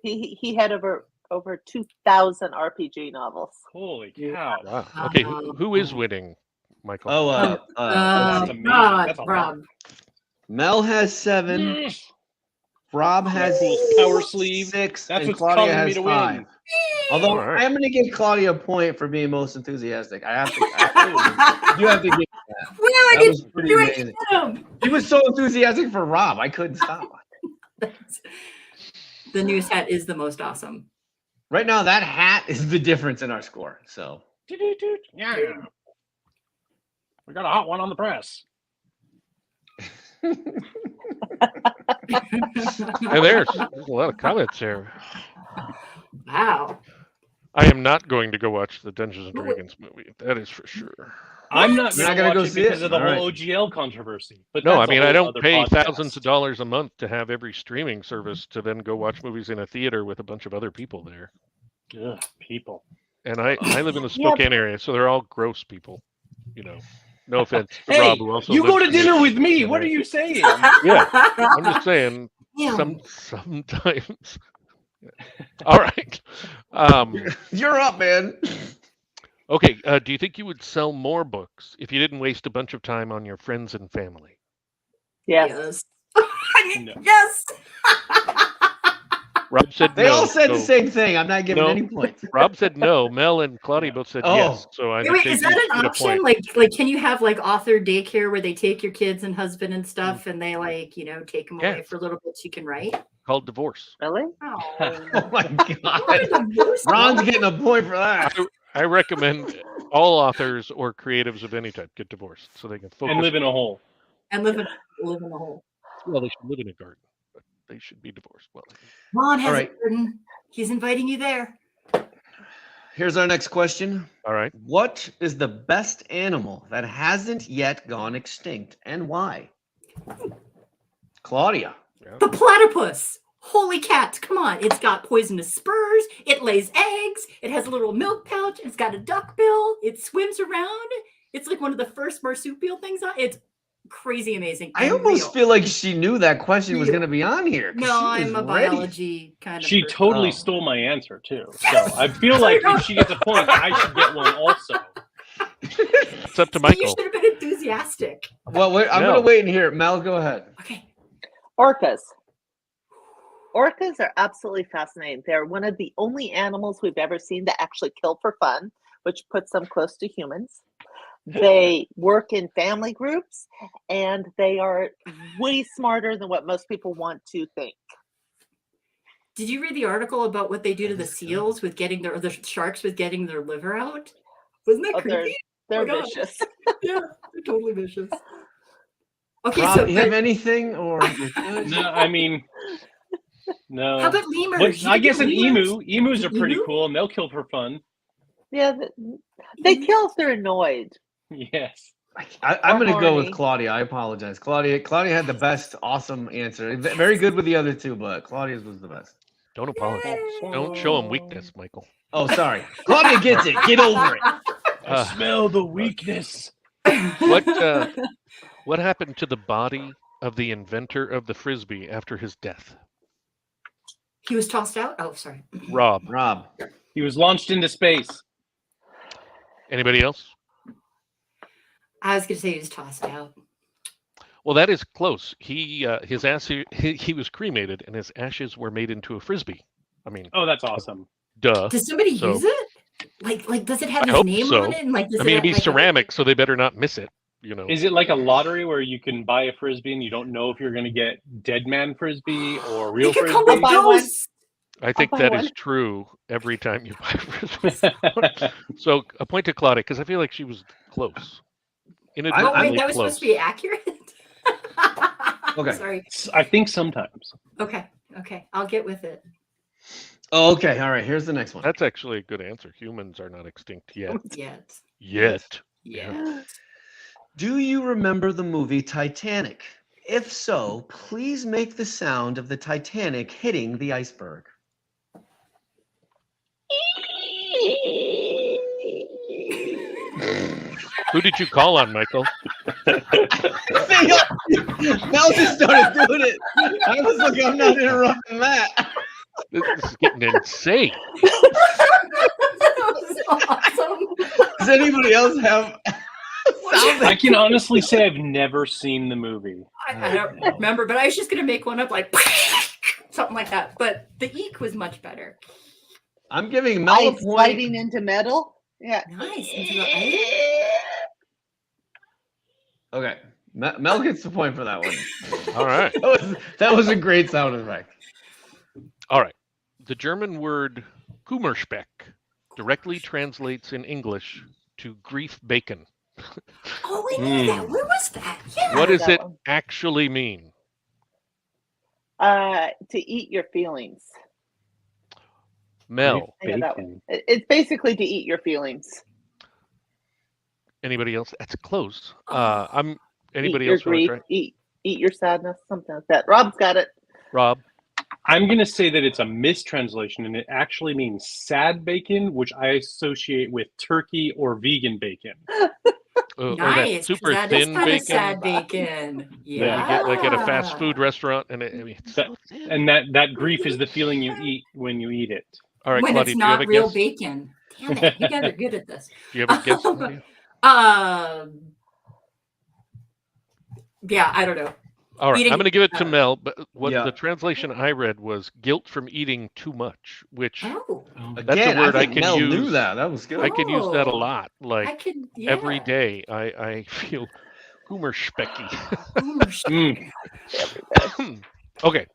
Speaker 4: He had over 2,000 RPG novels.
Speaker 5: holy cow.
Speaker 1: Wow. Okay, who is winning, Michael?
Speaker 2: Oh,
Speaker 5: That's amazing.
Speaker 3: Rob,
Speaker 5: That's a lot.
Speaker 3: Rob.
Speaker 2: Mel has 7.
Speaker 5: Mm,
Speaker 2: Rob has
Speaker 5: Cool power sleeve.
Speaker 2: 6.
Speaker 5: That's
Speaker 2: and
Speaker 5: what's
Speaker 2: Claudia
Speaker 5: causing me
Speaker 2: has
Speaker 5: to
Speaker 2: 5.
Speaker 5: win.
Speaker 2: Although
Speaker 1: All right.
Speaker 2: I am going to give Claudia a point for being most enthusiastic. I have to. You have to give that.
Speaker 3: Well, I
Speaker 2: That was
Speaker 3: didn't
Speaker 2: pretty
Speaker 3: do
Speaker 2: amazing.
Speaker 3: it.
Speaker 2: He was so enthusiastic for Rob. I couldn't stop.
Speaker 3: The news hat is the most awesome.
Speaker 2: Right now, that hat is the difference in our score. So
Speaker 5: Yeah. We got a hot one on the press.
Speaker 1: And there's a lot of comments here.
Speaker 3: Wow.
Speaker 1: I am not going to go watch the Dungeons and Dragons movie. That is for sure.
Speaker 5: I'm not
Speaker 2: You're not
Speaker 5: going
Speaker 2: gonna
Speaker 5: to
Speaker 2: go
Speaker 5: watch it
Speaker 2: see
Speaker 5: because
Speaker 2: it?
Speaker 5: of the
Speaker 2: All
Speaker 5: whole
Speaker 2: right.
Speaker 5: OGL controversy. But
Speaker 1: No, I
Speaker 5: that's a
Speaker 1: mean, I
Speaker 5: whole
Speaker 1: don't
Speaker 5: other
Speaker 1: pay
Speaker 5: podcast.
Speaker 1: thousands of dollars a month to have every streaming service to then go watch movies in a theater with a bunch of other people there.
Speaker 5: Ugh, people.
Speaker 1: and I live in the Spokane area, so they're all gross people. You know, no offense to
Speaker 5: Hey,
Speaker 1: Rob, who also
Speaker 5: you go
Speaker 1: lives
Speaker 5: to
Speaker 1: in the
Speaker 5: dinner with me.
Speaker 1: Spokane
Speaker 5: What are
Speaker 1: area.
Speaker 5: you saying?
Speaker 1: Yeah, I'm just saying.
Speaker 3: Ew.
Speaker 1: Sometimes. All right.
Speaker 2: You're up, man.
Speaker 1: Okay. Do you think you would sell more books if you didn't waste a bunch of time on your friends and family?
Speaker 4: Yes.
Speaker 5: No.
Speaker 3: Yes.
Speaker 1: Rob said
Speaker 2: They
Speaker 1: no.
Speaker 2: all said the
Speaker 1: so-
Speaker 2: same thing. I'm not giving
Speaker 1: No.
Speaker 2: any points.
Speaker 1: Rob said no. Mel and Claudia both said
Speaker 2: Oh.
Speaker 1: yes. So I
Speaker 3: Wait, is that an
Speaker 1: get a
Speaker 3: option?
Speaker 1: point.
Speaker 3: Like, can you have like author daycare where they take your kids and husband and stuff, and they like, take them away
Speaker 1: Yeah.
Speaker 3: for a little bit so you can write?
Speaker 1: Called divorce.
Speaker 4: Really?
Speaker 3: Oh,
Speaker 2: Oh my God.
Speaker 3: Divorce
Speaker 2: Ron's
Speaker 3: law?
Speaker 2: getting a point for that.
Speaker 1: I recommend all authors or creatives of any type get divorced so they can focus.
Speaker 5: And live in a hole.
Speaker 3: And live in a hole.
Speaker 1: Well, they should live in a garden, but they should be divorced. Well,
Speaker 3: Ron has
Speaker 2: All
Speaker 3: a
Speaker 2: right.
Speaker 3: garden. He's inviting you there.
Speaker 2: Here's our next question.
Speaker 1: all right.
Speaker 2: What is the best animal that hasn't yet gone extinct and why? Claudia.
Speaker 1: Yeah.
Speaker 3: The platypus. Holy cat, come on. It's got poisonous spurs. It lays eggs. It has a little milk pouch. It's got a duck bill. It swims around. It's like one of the first marsupial things. It's crazy amazing.
Speaker 2: I
Speaker 3: and
Speaker 2: almost
Speaker 3: real.
Speaker 2: feel like she knew that question was
Speaker 3: Real.
Speaker 2: going to be on here. 'cause
Speaker 3: No,
Speaker 2: she was
Speaker 3: I'm a
Speaker 2: ready.
Speaker 3: biology kind of
Speaker 5: She
Speaker 3: person.
Speaker 5: totally
Speaker 2: Oh.
Speaker 5: stole my answer too. So I feel like if she gets a point, I should get one also.
Speaker 1: It's up to
Speaker 3: See, you
Speaker 1: Michael.
Speaker 3: should have been enthusiastic.
Speaker 2: Well, wait, I'm
Speaker 1: No.
Speaker 2: going to wait and hear it. Mel, go ahead.
Speaker 3: Okay.
Speaker 4: Orcas. Orcas are absolutely fascinating. They're one of the only animals we've ever seen that actually kill for fun, which puts them close to humans. They work in family groups, and they are way smarter than what most people want to think.
Speaker 3: Did you read the article about what they do to the seals with getting the sharks with getting their liver out? Wasn't that
Speaker 4: Oh,
Speaker 3: creepy?
Speaker 4: they're
Speaker 3: God.
Speaker 4: vicious.
Speaker 3: Yeah, they're totally vicious. Okay,
Speaker 2: Rob,
Speaker 3: so
Speaker 2: you have anything or you're good?
Speaker 5: No, I mean, no.
Speaker 3: how about lemurs?
Speaker 5: But
Speaker 3: You
Speaker 5: I
Speaker 3: could
Speaker 5: guess
Speaker 3: get
Speaker 5: an
Speaker 3: lemurs.
Speaker 5: emu. Emus are pretty
Speaker 3: Emu?
Speaker 5: cool, and they'll kill for fun.
Speaker 4: Yeah, they kill if they're annoyed.
Speaker 5: Yes.
Speaker 2: I'm
Speaker 4: Or
Speaker 2: going to go with
Speaker 4: horny.
Speaker 2: Claudia. I apologize. Claudia had the best, awesome answer. Very good with the other two, but Claudia's was the best.
Speaker 1: Don't apologize. Don't show him weakness, Michael.
Speaker 2: Oh, sorry. Claudia gets it. Get over it.
Speaker 1: Uh,
Speaker 5: Smell the weakness.
Speaker 1: What happened to the body of the inventor of the Frisbee after his death?
Speaker 3: He was tossed out? Oh, sorry.
Speaker 1: Rob.
Speaker 2: Rob.
Speaker 5: He was launched into space.
Speaker 1: Anybody else?
Speaker 3: I was going to say he was tossed out.
Speaker 1: Well, that is close. He was cremated, and his ashes were made into a Frisbee. I mean,
Speaker 5: Oh, that's awesome.
Speaker 1: duh.
Speaker 3: Does somebody
Speaker 1: So-
Speaker 3: use it? Like, does it have
Speaker 1: I
Speaker 3: his
Speaker 1: hope
Speaker 3: name
Speaker 1: so.
Speaker 3: on it? And like, does
Speaker 1: I mean,
Speaker 3: it
Speaker 1: it'd be
Speaker 3: have, like,
Speaker 1: ceramic, so they better not miss it. You know.
Speaker 5: Is it like a lottery where you can buy a Frisbee and you don't know if you're going to get dead man Frisbee or real
Speaker 3: You could come
Speaker 5: Frisbee?
Speaker 3: with those.
Speaker 1: I think
Speaker 4: buy
Speaker 1: that is
Speaker 4: one.
Speaker 1: true every time you buy Frisbees. So a point to Claudia, because I feel like she was close.
Speaker 3: Oh,
Speaker 1: Inadvertently
Speaker 3: wait, that was
Speaker 1: close.
Speaker 3: supposed to be accurate?
Speaker 2: Okay.
Speaker 3: Sorry.
Speaker 5: I think sometimes.
Speaker 3: Okay. I'll get with it.
Speaker 2: Oh, okay. All right. Here's the next one.
Speaker 1: That's actually a good answer. Humans are not extinct yet.
Speaker 3: Yet.
Speaker 1: Yet.
Speaker 3: Yeah.
Speaker 2: Do you remember the movie Titanic? If so, please make the sound of the Titanic hitting the iceberg.
Speaker 1: Who did you call on, Michael?
Speaker 2: Mel just started doing it. I was like, I'm not interrupting that.
Speaker 1: This is getting insane.
Speaker 3: That was awesome.
Speaker 2: Does anybody else have sound?
Speaker 5: I can honestly say I've never seen the movie.
Speaker 3: I don't remember, but I was just gonna make one up like something like that. But the eek was much better.
Speaker 2: I'm giving Mel a
Speaker 4: Ice
Speaker 2: point.
Speaker 4: sliding into metal. Yeah.
Speaker 3: Nice. Into the ice.
Speaker 2: Okay. Mel gets the point for that one.
Speaker 1: All right.
Speaker 2: That was a great sound effect.
Speaker 1: All right. The German word Kummerspeck directly translates in English to grief bacon.
Speaker 3: Oh, we knew that. Where was that? Yeah.
Speaker 1: What does
Speaker 4: that
Speaker 1: it
Speaker 4: one.
Speaker 1: actually mean?
Speaker 4: To eat your feelings.
Speaker 1: Mel.
Speaker 4: I know that
Speaker 5: Bacon.
Speaker 4: It's basically to eat your feelings.
Speaker 1: Anybody else? That's close. Anybody
Speaker 4: eat your
Speaker 1: else want to
Speaker 4: grief,
Speaker 1: try?
Speaker 4: eat your sadness, something like that. Rob's got it.
Speaker 1: Rob.
Speaker 5: I'm going to say that it's a mistranslation, and it actually means sad bacon, which I associate with turkey or vegan bacon.
Speaker 1: Or that
Speaker 3: Nice. 'cause
Speaker 1: super
Speaker 3: that is
Speaker 1: thin
Speaker 3: kind of
Speaker 1: bacon
Speaker 3: sad bacon. Yeah.
Speaker 1: that you get like at a fast food restaurant, and it's so thin.
Speaker 5: And that grief is the feeling you eat when you eat it.
Speaker 1: All right,
Speaker 3: When
Speaker 1: Claudia,
Speaker 3: it's
Speaker 1: do you have
Speaker 3: not
Speaker 1: a
Speaker 3: real
Speaker 1: guess?
Speaker 3: bacon. Damn it. You guys are good at this.
Speaker 1: Do you have a guess, Claudia?
Speaker 3: Yeah, I don't know.
Speaker 1: All right,
Speaker 3: Eating-
Speaker 1: I'm going to give it to Mel, but what
Speaker 2: Yeah.
Speaker 1: the translation I read was guilt from eating too much, which
Speaker 3: Oh,
Speaker 1: That's a
Speaker 2: Again,
Speaker 1: word
Speaker 2: I
Speaker 1: I
Speaker 2: think
Speaker 1: can
Speaker 2: Mel knew
Speaker 1: use.
Speaker 2: that. That was good.
Speaker 1: I can use that a
Speaker 3: Oh.
Speaker 1: lot.
Speaker 3: I
Speaker 1: Like
Speaker 3: could, yeah.
Speaker 1: every day, I feel humor-specky. Okay,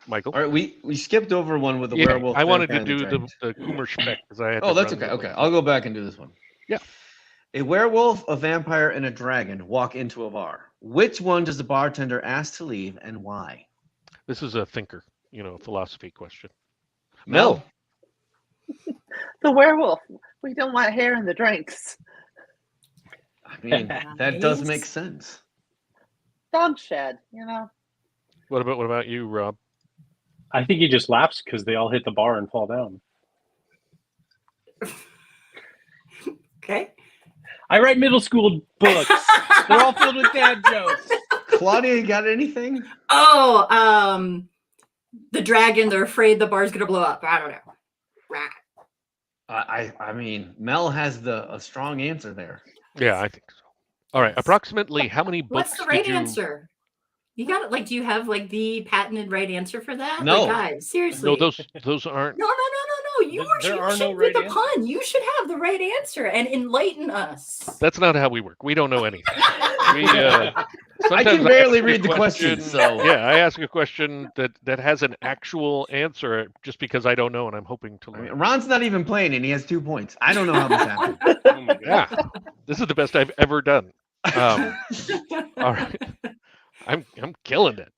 Speaker 1: Michael.
Speaker 2: All right, we skipped over one with the
Speaker 1: Yeah,
Speaker 2: werewolf.
Speaker 1: I wanted to
Speaker 2: vampire, and
Speaker 1: do
Speaker 2: dragon.
Speaker 1: the humor speck because I had.
Speaker 2: Oh,
Speaker 1: to
Speaker 2: that's
Speaker 1: run
Speaker 2: okay.
Speaker 1: the
Speaker 2: Okay,
Speaker 1: other
Speaker 2: I'll go back and do this one.
Speaker 1: Yeah.
Speaker 2: A werewolf, a vampire, and a dragon walk into a bar. Which one does the bartender ask to leave, and why?
Speaker 1: This is a thinker, philosophy question.
Speaker 2: Mel.
Speaker 4: The werewolf. We don't want hair in the drinks.
Speaker 2: I mean, that does
Speaker 3: Nice.
Speaker 2: make sense.
Speaker 4: Dog shed,
Speaker 1: What about you, Rob?
Speaker 5: I think he just laughs because they all hit the bar and fall down.
Speaker 3: Okay.
Speaker 5: I write middle school books. They're all filled with dad jokes.
Speaker 2: Claudia, you got anything?
Speaker 3: Oh, the dragon, they're afraid the bar's going to blow up. I don't know. Right.
Speaker 2: I mean, Mel has a strong answer there.
Speaker 1: Yeah, I think so. All right, approximately how many books
Speaker 3: What's the right
Speaker 1: did you?
Speaker 3: answer? You got it. Like, do you have like the patented right answer for that?
Speaker 2: No.
Speaker 3: Like, guys, seriously.
Speaker 1: No, those aren't.
Speaker 3: No. You
Speaker 5: There are
Speaker 3: should
Speaker 5: no
Speaker 3: with
Speaker 5: right
Speaker 3: the
Speaker 5: answers.
Speaker 3: pun. You should have the right answer and enlighten us.
Speaker 1: That's not how we work. We don't know anything. We,
Speaker 2: I
Speaker 1: sometimes
Speaker 2: can barely
Speaker 1: ask a
Speaker 2: read the question, so
Speaker 1: yeah, I ask a question that has an actual answer just because I don't know and I'm hoping to
Speaker 2: I
Speaker 1: learn.
Speaker 2: mean, Ron's not even playing, and he has 2 points. I don't know how this happened.
Speaker 5: Oh my God.
Speaker 1: Yeah, this is the best I've ever done. All right, I'm killing it.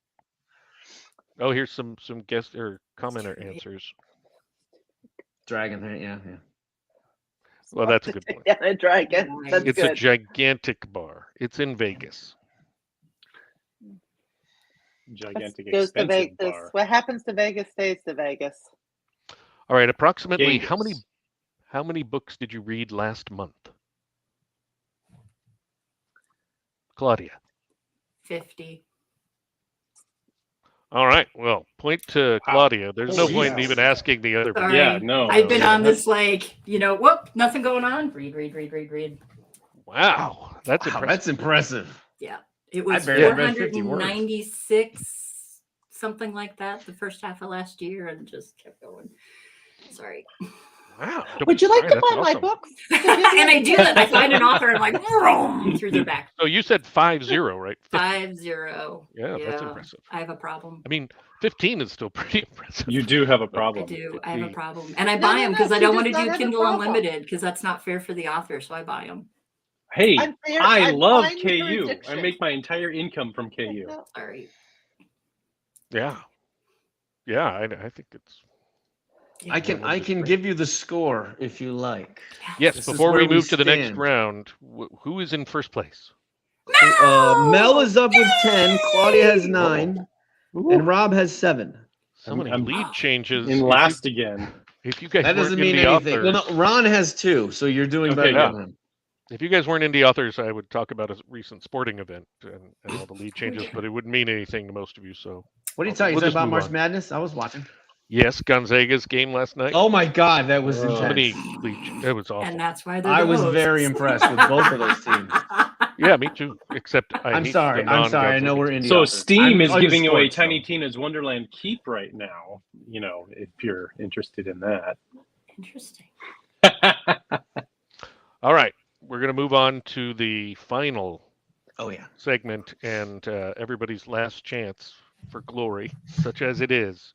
Speaker 1: Oh, here's some guest or commenter answers.
Speaker 2: Dragon, yeah.
Speaker 1: Well, that's a good point.
Speaker 4: Yeah, a dragon.
Speaker 3: Nice.
Speaker 4: That's
Speaker 1: It's a
Speaker 4: good.
Speaker 1: gigantic bar. It's in Vegas.
Speaker 5: Gigantic,
Speaker 4: Goes to
Speaker 5: expensive
Speaker 4: Vegas.
Speaker 5: bar.
Speaker 4: What happens to Vegas stays to Vegas.
Speaker 1: All right, approximately
Speaker 5: Gators.
Speaker 1: how many books did you read last month? Claudia.
Speaker 3: 50.
Speaker 1: All right. Well, point to Claudia. There's no point in
Speaker 2: Jesus.
Speaker 1: even asking the other.
Speaker 3: Sorry.
Speaker 5: Yeah, no.
Speaker 3: I've been
Speaker 5: no.
Speaker 3: on this whoop, nothing going on. Read.
Speaker 1: Wow, that's
Speaker 2: Wow,
Speaker 1: impressive.
Speaker 2: that's impressive.
Speaker 3: Yeah. It was
Speaker 2: barely read 50 words.
Speaker 3: 496, something like that, the first half of last year, and just kept going. Sorry.
Speaker 1: Wow. Don't
Speaker 4: Would
Speaker 1: be
Speaker 4: you like
Speaker 1: sorry,
Speaker 4: to
Speaker 1: that's
Speaker 4: buy my
Speaker 1: awesome.
Speaker 4: books?
Speaker 3: And I do that. I find an author and I'm like, vroom, through their back.
Speaker 1: So you said 5-0, right?
Speaker 3: 5-0.
Speaker 1: Yeah, that's impressive.
Speaker 3: I have a problem.
Speaker 1: I mean, 15 is still pretty impressive.
Speaker 5: You do have a
Speaker 3: I
Speaker 5: problem.
Speaker 3: do. I have a
Speaker 1: 50.
Speaker 3: problem. And I
Speaker 4: No,
Speaker 3: buy
Speaker 4: no,
Speaker 3: them
Speaker 4: no,
Speaker 3: because I
Speaker 4: she
Speaker 3: don't
Speaker 4: does
Speaker 3: want to
Speaker 4: not
Speaker 3: do
Speaker 4: have a
Speaker 3: Kindle
Speaker 4: problem.
Speaker 3: Unlimited because that's not fair for the author. So I buy them.
Speaker 5: Hey,
Speaker 4: I'm fair-
Speaker 5: I
Speaker 4: I'm
Speaker 5: love
Speaker 4: fine with her
Speaker 5: KU. I
Speaker 4: addiction.
Speaker 5: make my entire income from KU.
Speaker 4: No.
Speaker 3: Sorry.
Speaker 1: Yeah. Yeah, I think it's.
Speaker 2: I can give you the score if you like.
Speaker 1: Yes,
Speaker 2: This is
Speaker 1: before
Speaker 2: where
Speaker 1: we
Speaker 2: we
Speaker 1: move to the next
Speaker 2: stand.
Speaker 1: round, who is in first place?
Speaker 2: Mel is up with 10, Claudia has 9, and Rob has 7.
Speaker 1: So many
Speaker 5: I'm
Speaker 1: lead changes.
Speaker 5: In last again.
Speaker 1: If you guys
Speaker 2: That doesn't
Speaker 1: weren't
Speaker 2: mean
Speaker 1: indie
Speaker 2: anything.
Speaker 1: authors,
Speaker 2: No, Ron has 2, so you're doing
Speaker 5: Okay,
Speaker 2: better
Speaker 1: yeah.
Speaker 2: than him.
Speaker 1: if you guys weren't indie authors, I would talk about a recent sporting event and all the lead changes, but it wouldn't mean anything to most of you. So
Speaker 2: What are you
Speaker 1: We'll
Speaker 2: talking
Speaker 1: just
Speaker 2: about?
Speaker 1: move
Speaker 2: March
Speaker 1: on.
Speaker 2: Madness? I was watching.
Speaker 1: yes, Gonzaga's game last night.
Speaker 2: Oh my God, that was
Speaker 5: Oh.
Speaker 1: So many
Speaker 2: intense.
Speaker 1: lead. It was awful.
Speaker 3: And that's why they're
Speaker 2: I
Speaker 3: the
Speaker 2: was
Speaker 3: hosts.
Speaker 2: very impressed with both of those teams.
Speaker 1: Yeah, me too. Except
Speaker 2: I'm
Speaker 1: hate
Speaker 2: sorry.
Speaker 1: the
Speaker 2: I'm sorry. I know
Speaker 1: non-Gonzaga
Speaker 2: we're
Speaker 1: teams.
Speaker 2: indie
Speaker 5: So
Speaker 2: authors.
Speaker 5: Steam
Speaker 2: I'm
Speaker 5: is
Speaker 2: into
Speaker 5: giving away
Speaker 2: sports,
Speaker 5: Tiny
Speaker 2: so.
Speaker 5: Tina's Wonderland Keep right now. If you're interested in that.
Speaker 3: Interesting.
Speaker 1: All right, we're going to move on to the final
Speaker 2: Oh yeah.
Speaker 1: segment and everybody's last chance for glory, such as it is.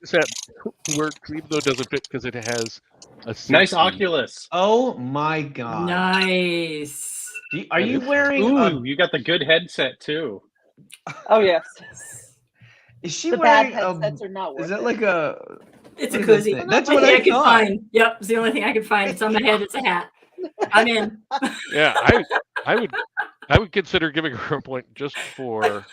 Speaker 1: This app works even though it doesn't fit because it has a
Speaker 5: Nice
Speaker 1: safety.
Speaker 5: Oculus.
Speaker 2: Oh my God.
Speaker 3: Nice.
Speaker 2: Are you wearing?
Speaker 5: Ooh, you got the good headset too.
Speaker 4: Oh yes.
Speaker 2: Is she
Speaker 4: The bad
Speaker 2: wearing?
Speaker 4: headsets are not worth
Speaker 2: Is that
Speaker 4: it.
Speaker 2: like a
Speaker 3: It's a
Speaker 2: What does that
Speaker 3: cozy.
Speaker 2: say? That's
Speaker 3: Only
Speaker 2: what
Speaker 3: thing
Speaker 2: I
Speaker 3: could
Speaker 2: thought.
Speaker 3: find. Yep, it's the only thing I could find. It's on my head. It's a hat. I'm in.
Speaker 1: Yeah, I would consider giving her a point just for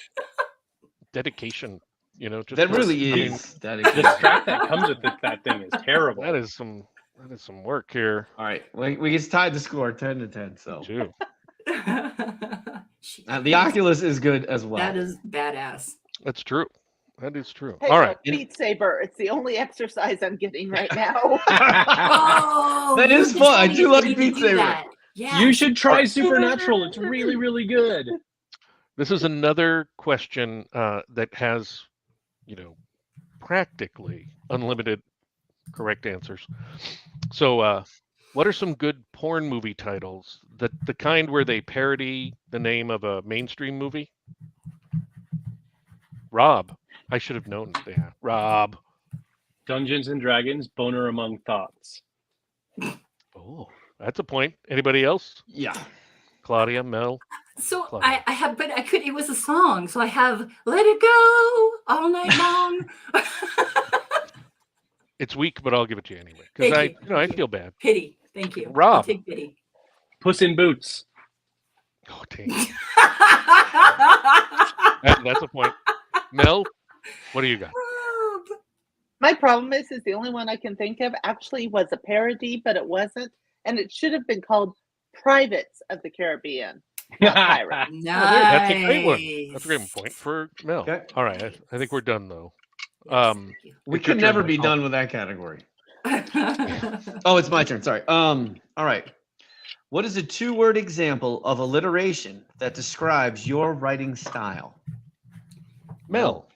Speaker 1: dedication. Just
Speaker 2: That
Speaker 1: for,
Speaker 2: really
Speaker 1: I mean,
Speaker 2: is.
Speaker 5: The strap that comes with that thing is terrible.
Speaker 1: that is some work here
Speaker 2: All right, we just tied the score 10-10. So
Speaker 1: too.
Speaker 2: the Oculus is good as well.
Speaker 3: That is badass.
Speaker 1: That's true. That is true.
Speaker 4: Hey,
Speaker 1: All right.
Speaker 4: look, Beat Saber. It's the only exercise I'm getting right now.
Speaker 3: Oh,
Speaker 2: That
Speaker 3: you
Speaker 2: is
Speaker 3: just
Speaker 2: fun. I
Speaker 3: told me
Speaker 2: do
Speaker 3: you
Speaker 2: like
Speaker 3: need to
Speaker 2: Beat
Speaker 3: do
Speaker 2: Saber.
Speaker 3: that. Yeah.
Speaker 5: You should try Supernatural. It's really, really good.
Speaker 1: This is another question that has, practically unlimited correct answers. So, what are some good porn movie titles? The kind where they parody the name of a mainstream movie? Rob. I should have known. Yeah, Rob.
Speaker 5: Dungeons and Dragons, Boner Among Thoughts.
Speaker 1: Oh, that's a point. Anybody else?
Speaker 2: Yeah.
Speaker 1: Claudia, Mel.
Speaker 3: So
Speaker 1: Claudia.
Speaker 3: I have, but I could. It was a song, so I have "Let It Go" all night long.
Speaker 1: It's weak, but I'll give it to you anyway because
Speaker 3: Thank you.
Speaker 1: I feel bad.
Speaker 3: Pity, thank you.
Speaker 1: Rob.
Speaker 3: I'll take pity.
Speaker 5: Puss in Boots.
Speaker 1: Oh, dang. That's a point. Mel, what do you got?
Speaker 3: Rob.
Speaker 4: My problem is the only one I can think of actually was a parody, but it wasn't, and it should have been called Privates of the Caribbean, not Pirates.
Speaker 3: Nice.
Speaker 1: That's a great one. That's a great point for Mel.
Speaker 2: Okay.
Speaker 1: All right, I think we're done though.
Speaker 3: Yes, thank you.
Speaker 2: We
Speaker 1: It's your
Speaker 2: could
Speaker 1: turn,
Speaker 2: never be
Speaker 1: Michael.
Speaker 2: done with that category. Oh, it's my turn. Sorry. All right. What is a 2-word example of alliteration that describes your writing style?
Speaker 1: Mel.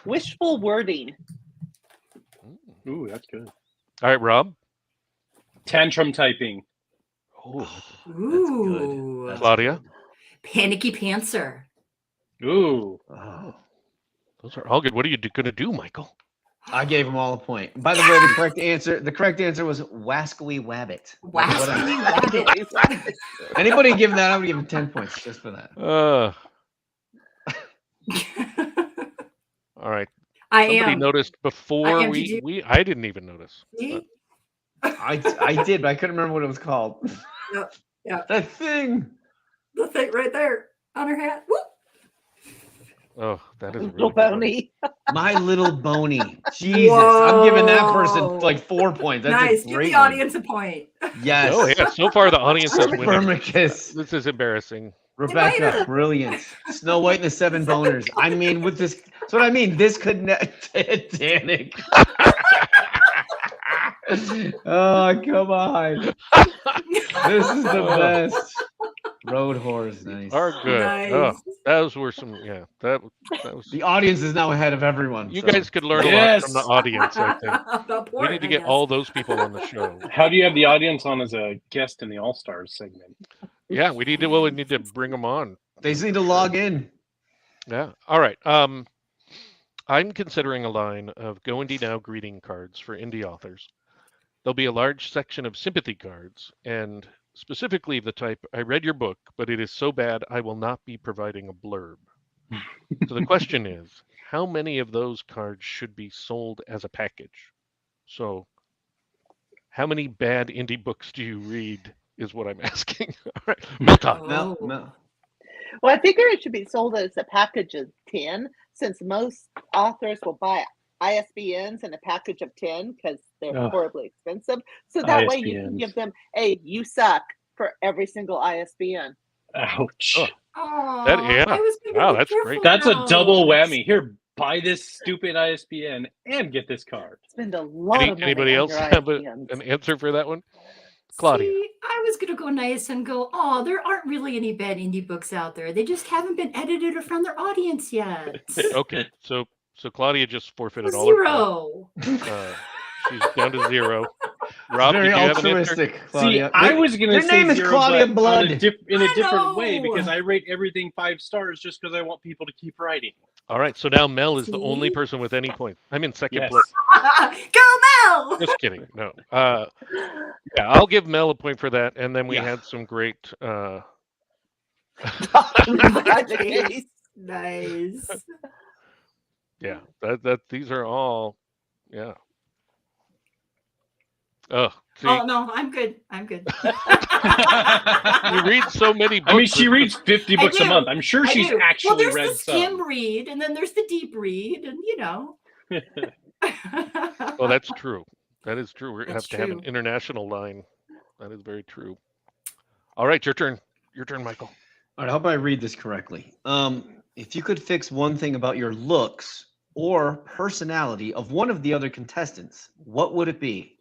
Speaker 4: Wishful wording.
Speaker 5: Ooh, that's good.
Speaker 1: All right, Rob.
Speaker 5: Tantrum typing.
Speaker 1: Oh,
Speaker 3: Ooh.
Speaker 2: That's
Speaker 1: Claudia.
Speaker 3: Panicky pantser.
Speaker 5: Ooh.
Speaker 2: Oh.
Speaker 1: Those are all good. What are you going to do, Michael?
Speaker 2: I gave them all a point. By the way, the correct answer was wascally wabbit.
Speaker 3: Wascally rabbit.
Speaker 2: Anybody give that? I would give him 10 points just for that.
Speaker 1: All right.
Speaker 3: I
Speaker 1: Somebody
Speaker 3: am.
Speaker 1: noticed before
Speaker 3: I am. Did you-
Speaker 1: I didn't even notice.
Speaker 3: See?
Speaker 2: I did, but I couldn't remember what it was called.
Speaker 3: Yeah.
Speaker 2: That thing.
Speaker 3: The thing right there on her hat. Whoop.
Speaker 1: Oh, that is a
Speaker 4: Little
Speaker 1: really good one.
Speaker 4: bony.
Speaker 2: My little bony. Jesus. I'm giving that person
Speaker 3: Whoa.
Speaker 2: like 4 points. That's
Speaker 3: Nice.
Speaker 2: a
Speaker 3: Give
Speaker 2: great
Speaker 3: the
Speaker 2: one.
Speaker 3: audience a point.
Speaker 2: Yes.
Speaker 1: Oh yeah. So far the audience is winning.
Speaker 2: Firmicus.
Speaker 1: This is embarrassing.
Speaker 2: Rebecca, brilliant. Snow White and the Seven Boners. I mean, with this, that's what I mean. This could Titanic. Oh, come on. This is the best. Road Horse, nice.
Speaker 1: Are good.
Speaker 3: Nice.
Speaker 1: Oh, those were some. Yeah, that was.
Speaker 2: The audience is now ahead of everyone.
Speaker 1: You
Speaker 2: so.
Speaker 1: guys could learn a lot from the audience. I think
Speaker 3: About
Speaker 1: we
Speaker 3: porn,
Speaker 1: need to
Speaker 3: I
Speaker 1: get
Speaker 3: guess.
Speaker 1: all those people on the show.
Speaker 5: How do you have the audience on as a guest in the All Stars segment?
Speaker 1: Yeah, we need to. Well, we need to bring them on.
Speaker 2: They just need to log in.
Speaker 1: Yeah. All right. I'm considering a line of Go Indie Now greeting cards for indie authors. There'll be a large section of sympathy cards, and specifically the type, I read your book, but it is so bad I will not be providing a blurb. So the question is, how many of those cards should be sold as a package? So how many bad indie books do you read is what I'm asking. All right. Mel Todd.
Speaker 2: Mel,
Speaker 3: Oh.
Speaker 2: Mel.
Speaker 4: Well, I figure it should be sold as a package of 10, since most authors will buy ISBNs in a package of 10 because they're
Speaker 5: Ugh.
Speaker 4: horribly expensive. So that way you can
Speaker 5: ISBNs.
Speaker 4: give them, hey, you suck for every single ISBN.
Speaker 5: Ouch.
Speaker 1: Oh.
Speaker 3: Aw,
Speaker 1: yeah.
Speaker 3: I was gonna
Speaker 1: Wow,
Speaker 3: be
Speaker 1: that's
Speaker 3: careful
Speaker 1: great.
Speaker 5: That's a
Speaker 3: now.
Speaker 5: double whammy. Here, buy this stupid ISBN and get this card.
Speaker 4: Spend a lot of money
Speaker 1: Anybody
Speaker 4: on
Speaker 1: else
Speaker 4: your
Speaker 1: have
Speaker 4: ISBNs.
Speaker 1: an answer for that one? Claudia.
Speaker 3: See, I was gonna go nice and go, oh, there aren't really any bad indie books out there. They just haven't been edited or from their audience yet.
Speaker 1: Okay, so Claudia just forfeited all her points.
Speaker 3: 0.
Speaker 1: She's down to 0. Rob,
Speaker 2: Very
Speaker 1: did you have an answer?
Speaker 2: altruistic,
Speaker 5: See,
Speaker 2: Claudia.
Speaker 5: I was going to
Speaker 2: Your
Speaker 5: say
Speaker 2: name is
Speaker 5: 0,
Speaker 2: Claudia
Speaker 5: but
Speaker 2: Blood.
Speaker 5: in a
Speaker 3: I
Speaker 5: different way
Speaker 3: know.
Speaker 5: because I rate everything 5 stars just because I want people to keep writing.
Speaker 1: All right, so now Mel is the only
Speaker 3: See?
Speaker 1: person with any points. I'm in second
Speaker 5: Yes.
Speaker 1: place.
Speaker 3: Go Mel!
Speaker 1: Just kidding. No. Yeah, I'll give Mel a point for that. And then we
Speaker 2: Yeah.
Speaker 1: had some great.
Speaker 3: Nice.
Speaker 1: Yeah, that these are all Yeah. Oh, see,
Speaker 3: Oh no, I'm good. I'm good.
Speaker 1: you read so many books.
Speaker 5: I mean, she reads 50 books a
Speaker 3: do.
Speaker 5: month. I'm sure she's
Speaker 3: Well,
Speaker 5: actually
Speaker 3: there's
Speaker 5: read
Speaker 3: the skim
Speaker 5: some.
Speaker 3: read, and then there's the deep read, and you know.
Speaker 1: Well, that's true. That is true. We
Speaker 3: That's
Speaker 1: have to have an
Speaker 3: true.
Speaker 1: international line. That is very true. All right, your turn. Your turn, Michael.
Speaker 2: All right, I hope I read this correctly. If you could fix one thing about your looks or personality of one of the other contestants, what would it be?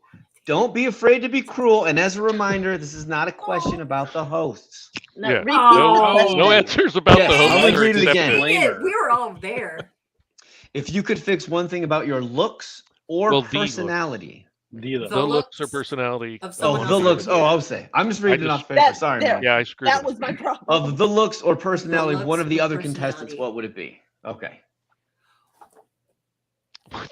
Speaker 2: Don't be afraid to be cruel. And as a reminder, this is not a question about the hosts.
Speaker 4: No,
Speaker 1: Yeah.
Speaker 4: repeat
Speaker 3: Oh.
Speaker 4: the
Speaker 1: No
Speaker 4: question.
Speaker 1: answers about
Speaker 2: Yes,
Speaker 1: the host.
Speaker 2: I'll
Speaker 1: are
Speaker 2: read it again.
Speaker 1: accepted.
Speaker 5: Blame her.
Speaker 3: We were all there.
Speaker 2: If you could fix one thing about your looks or
Speaker 1: Well, the looks.
Speaker 2: personality.
Speaker 5: The
Speaker 1: The looks or personality.
Speaker 3: of
Speaker 2: Oh,
Speaker 3: someone
Speaker 2: the
Speaker 3: else.
Speaker 2: looks. Oh, I'll say. I'm just reading it
Speaker 1: just-
Speaker 2: off paper.
Speaker 4: That-
Speaker 2: Sorry,
Speaker 4: there.
Speaker 2: Mike.
Speaker 1: Yeah, I screwed
Speaker 4: That
Speaker 1: it.
Speaker 4: was my problem.
Speaker 2: Of the looks or personality of one
Speaker 3: looks
Speaker 2: of the
Speaker 3: or
Speaker 2: other contestants,
Speaker 3: personality.
Speaker 2: what would it be? Okay.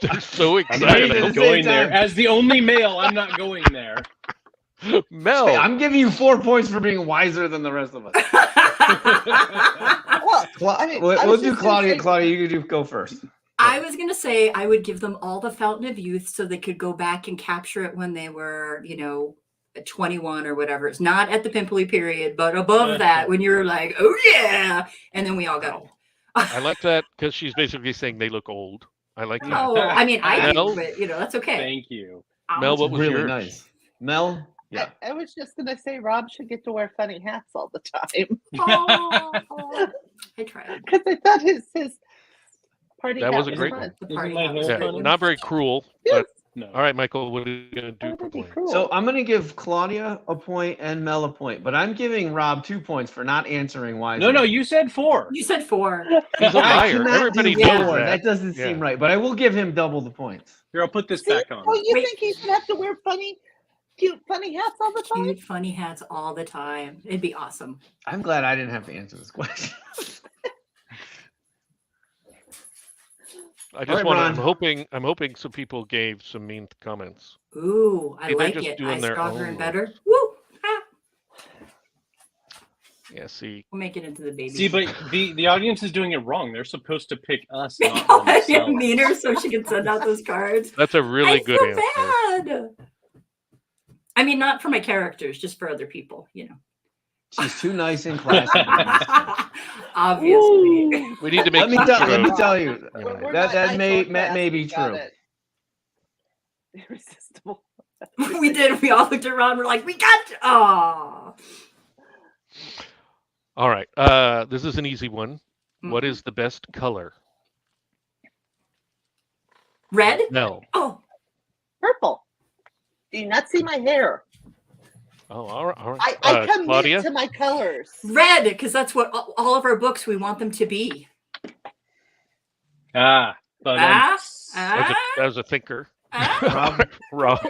Speaker 1: They're so
Speaker 5: I'm
Speaker 1: excited.
Speaker 5: not
Speaker 2: at
Speaker 5: even
Speaker 2: the same
Speaker 5: going there.
Speaker 2: time.
Speaker 5: As the only male, I'm not going there.
Speaker 1: Mel.
Speaker 2: Hey, I'm giving you 4 points for being wiser than the rest of us.
Speaker 4: Well, I mean, I
Speaker 2: We'll
Speaker 4: was
Speaker 2: do
Speaker 4: just gonna
Speaker 2: Claudia.
Speaker 4: say-
Speaker 2: Claudia, you do go first.
Speaker 3: I was gonna say I would give them all the Fountain of Youth so they could go back and capture it when they were, 21 or whatever. It's not at the pimply period, but above that, when you're like, oh yeah, and then we all got old.
Speaker 1: I like that because she's basically saying they look old. I like that.
Speaker 3: No, I mean I
Speaker 1: Mel?
Speaker 3: do, but that's okay.
Speaker 5: Thank you.
Speaker 1: Mel, what was
Speaker 2: really
Speaker 1: yours?
Speaker 2: nice. Mel? Yeah.
Speaker 4: I was just gonna say Rob should get to wear funny hats all the time
Speaker 3: Oh, I tried.
Speaker 4: because I thought his party
Speaker 1: That
Speaker 4: hat
Speaker 1: was a great
Speaker 4: fun.
Speaker 3: The
Speaker 5: Isn't
Speaker 3: party
Speaker 5: my
Speaker 3: hat was
Speaker 5: hair
Speaker 1: Yeah,
Speaker 3: good.
Speaker 5: funny?
Speaker 1: not very cruel,
Speaker 4: Yes.
Speaker 1: but
Speaker 5: No.
Speaker 1: all right, Michael, what are you gonna do
Speaker 4: Why
Speaker 1: for
Speaker 4: would he
Speaker 1: points?
Speaker 4: cruel?
Speaker 2: So I'm gonna give Claudia a point and Mel a point, but I'm giving Rob 2 points for not answering wisely.
Speaker 5: No, you said 4.
Speaker 3: You said 4.
Speaker 1: He's a
Speaker 2: I
Speaker 1: liar.
Speaker 2: cannot
Speaker 1: Everybody
Speaker 2: do
Speaker 1: knows
Speaker 2: 4.
Speaker 1: that.
Speaker 2: That doesn't seem
Speaker 1: Yeah.
Speaker 2: right, but I will give him double the points.
Speaker 5: Here, I'll put this
Speaker 4: See?
Speaker 5: back on.
Speaker 4: Oh, you
Speaker 3: Wait.
Speaker 4: think he should have to wear cute, funny hats all the time?
Speaker 3: Cute funny hats all the time. It'd be awesome.
Speaker 2: I'm glad I didn't have to answer this question.
Speaker 1: I just
Speaker 2: right,
Speaker 1: want.
Speaker 2: Ron.
Speaker 1: I'm hoping some people gave some mean comments.
Speaker 3: Ooh, I
Speaker 1: See, they're
Speaker 3: like
Speaker 1: just
Speaker 3: it.
Speaker 1: doing
Speaker 3: I
Speaker 1: their
Speaker 3: stronger and
Speaker 1: own.
Speaker 3: better. Woo! Ah.
Speaker 1: Yeah. See,
Speaker 3: We'll make it into the baby.
Speaker 5: See, but the audience is doing it wrong. They're supposed to pick us,
Speaker 3: I
Speaker 5: not
Speaker 3: know, I
Speaker 5: themselves.
Speaker 3: mean her so she can send out those cards.
Speaker 1: that's a really
Speaker 3: I
Speaker 1: good
Speaker 3: feel
Speaker 1: answer.
Speaker 3: bad. I mean, not for my characters, just for other people,
Speaker 2: She's too nice and classy.
Speaker 3: Obviously.
Speaker 4: Ooh.
Speaker 1: We need to make.
Speaker 2: Let me tell you,
Speaker 1: you know,
Speaker 4: We're
Speaker 2: that
Speaker 4: not
Speaker 2: may
Speaker 4: nice or
Speaker 2: that may be
Speaker 4: classy, got
Speaker 2: true.
Speaker 4: it. Irresistible.
Speaker 3: We did. We all looked around. We're like, we got. Oh.
Speaker 1: All right. This is an easy one. What is the best color?
Speaker 3: Red?
Speaker 1: Mel.
Speaker 3: Oh,
Speaker 4: Purple. Do you not see my hair?
Speaker 1: Oh, all right. All right.
Speaker 4: I commit
Speaker 1: Claudia.
Speaker 4: to my colors.
Speaker 3: red, because that's what all of our books we want them to be.
Speaker 5: But
Speaker 1: That was a thinker.
Speaker 2: Rob,
Speaker 1: Rob.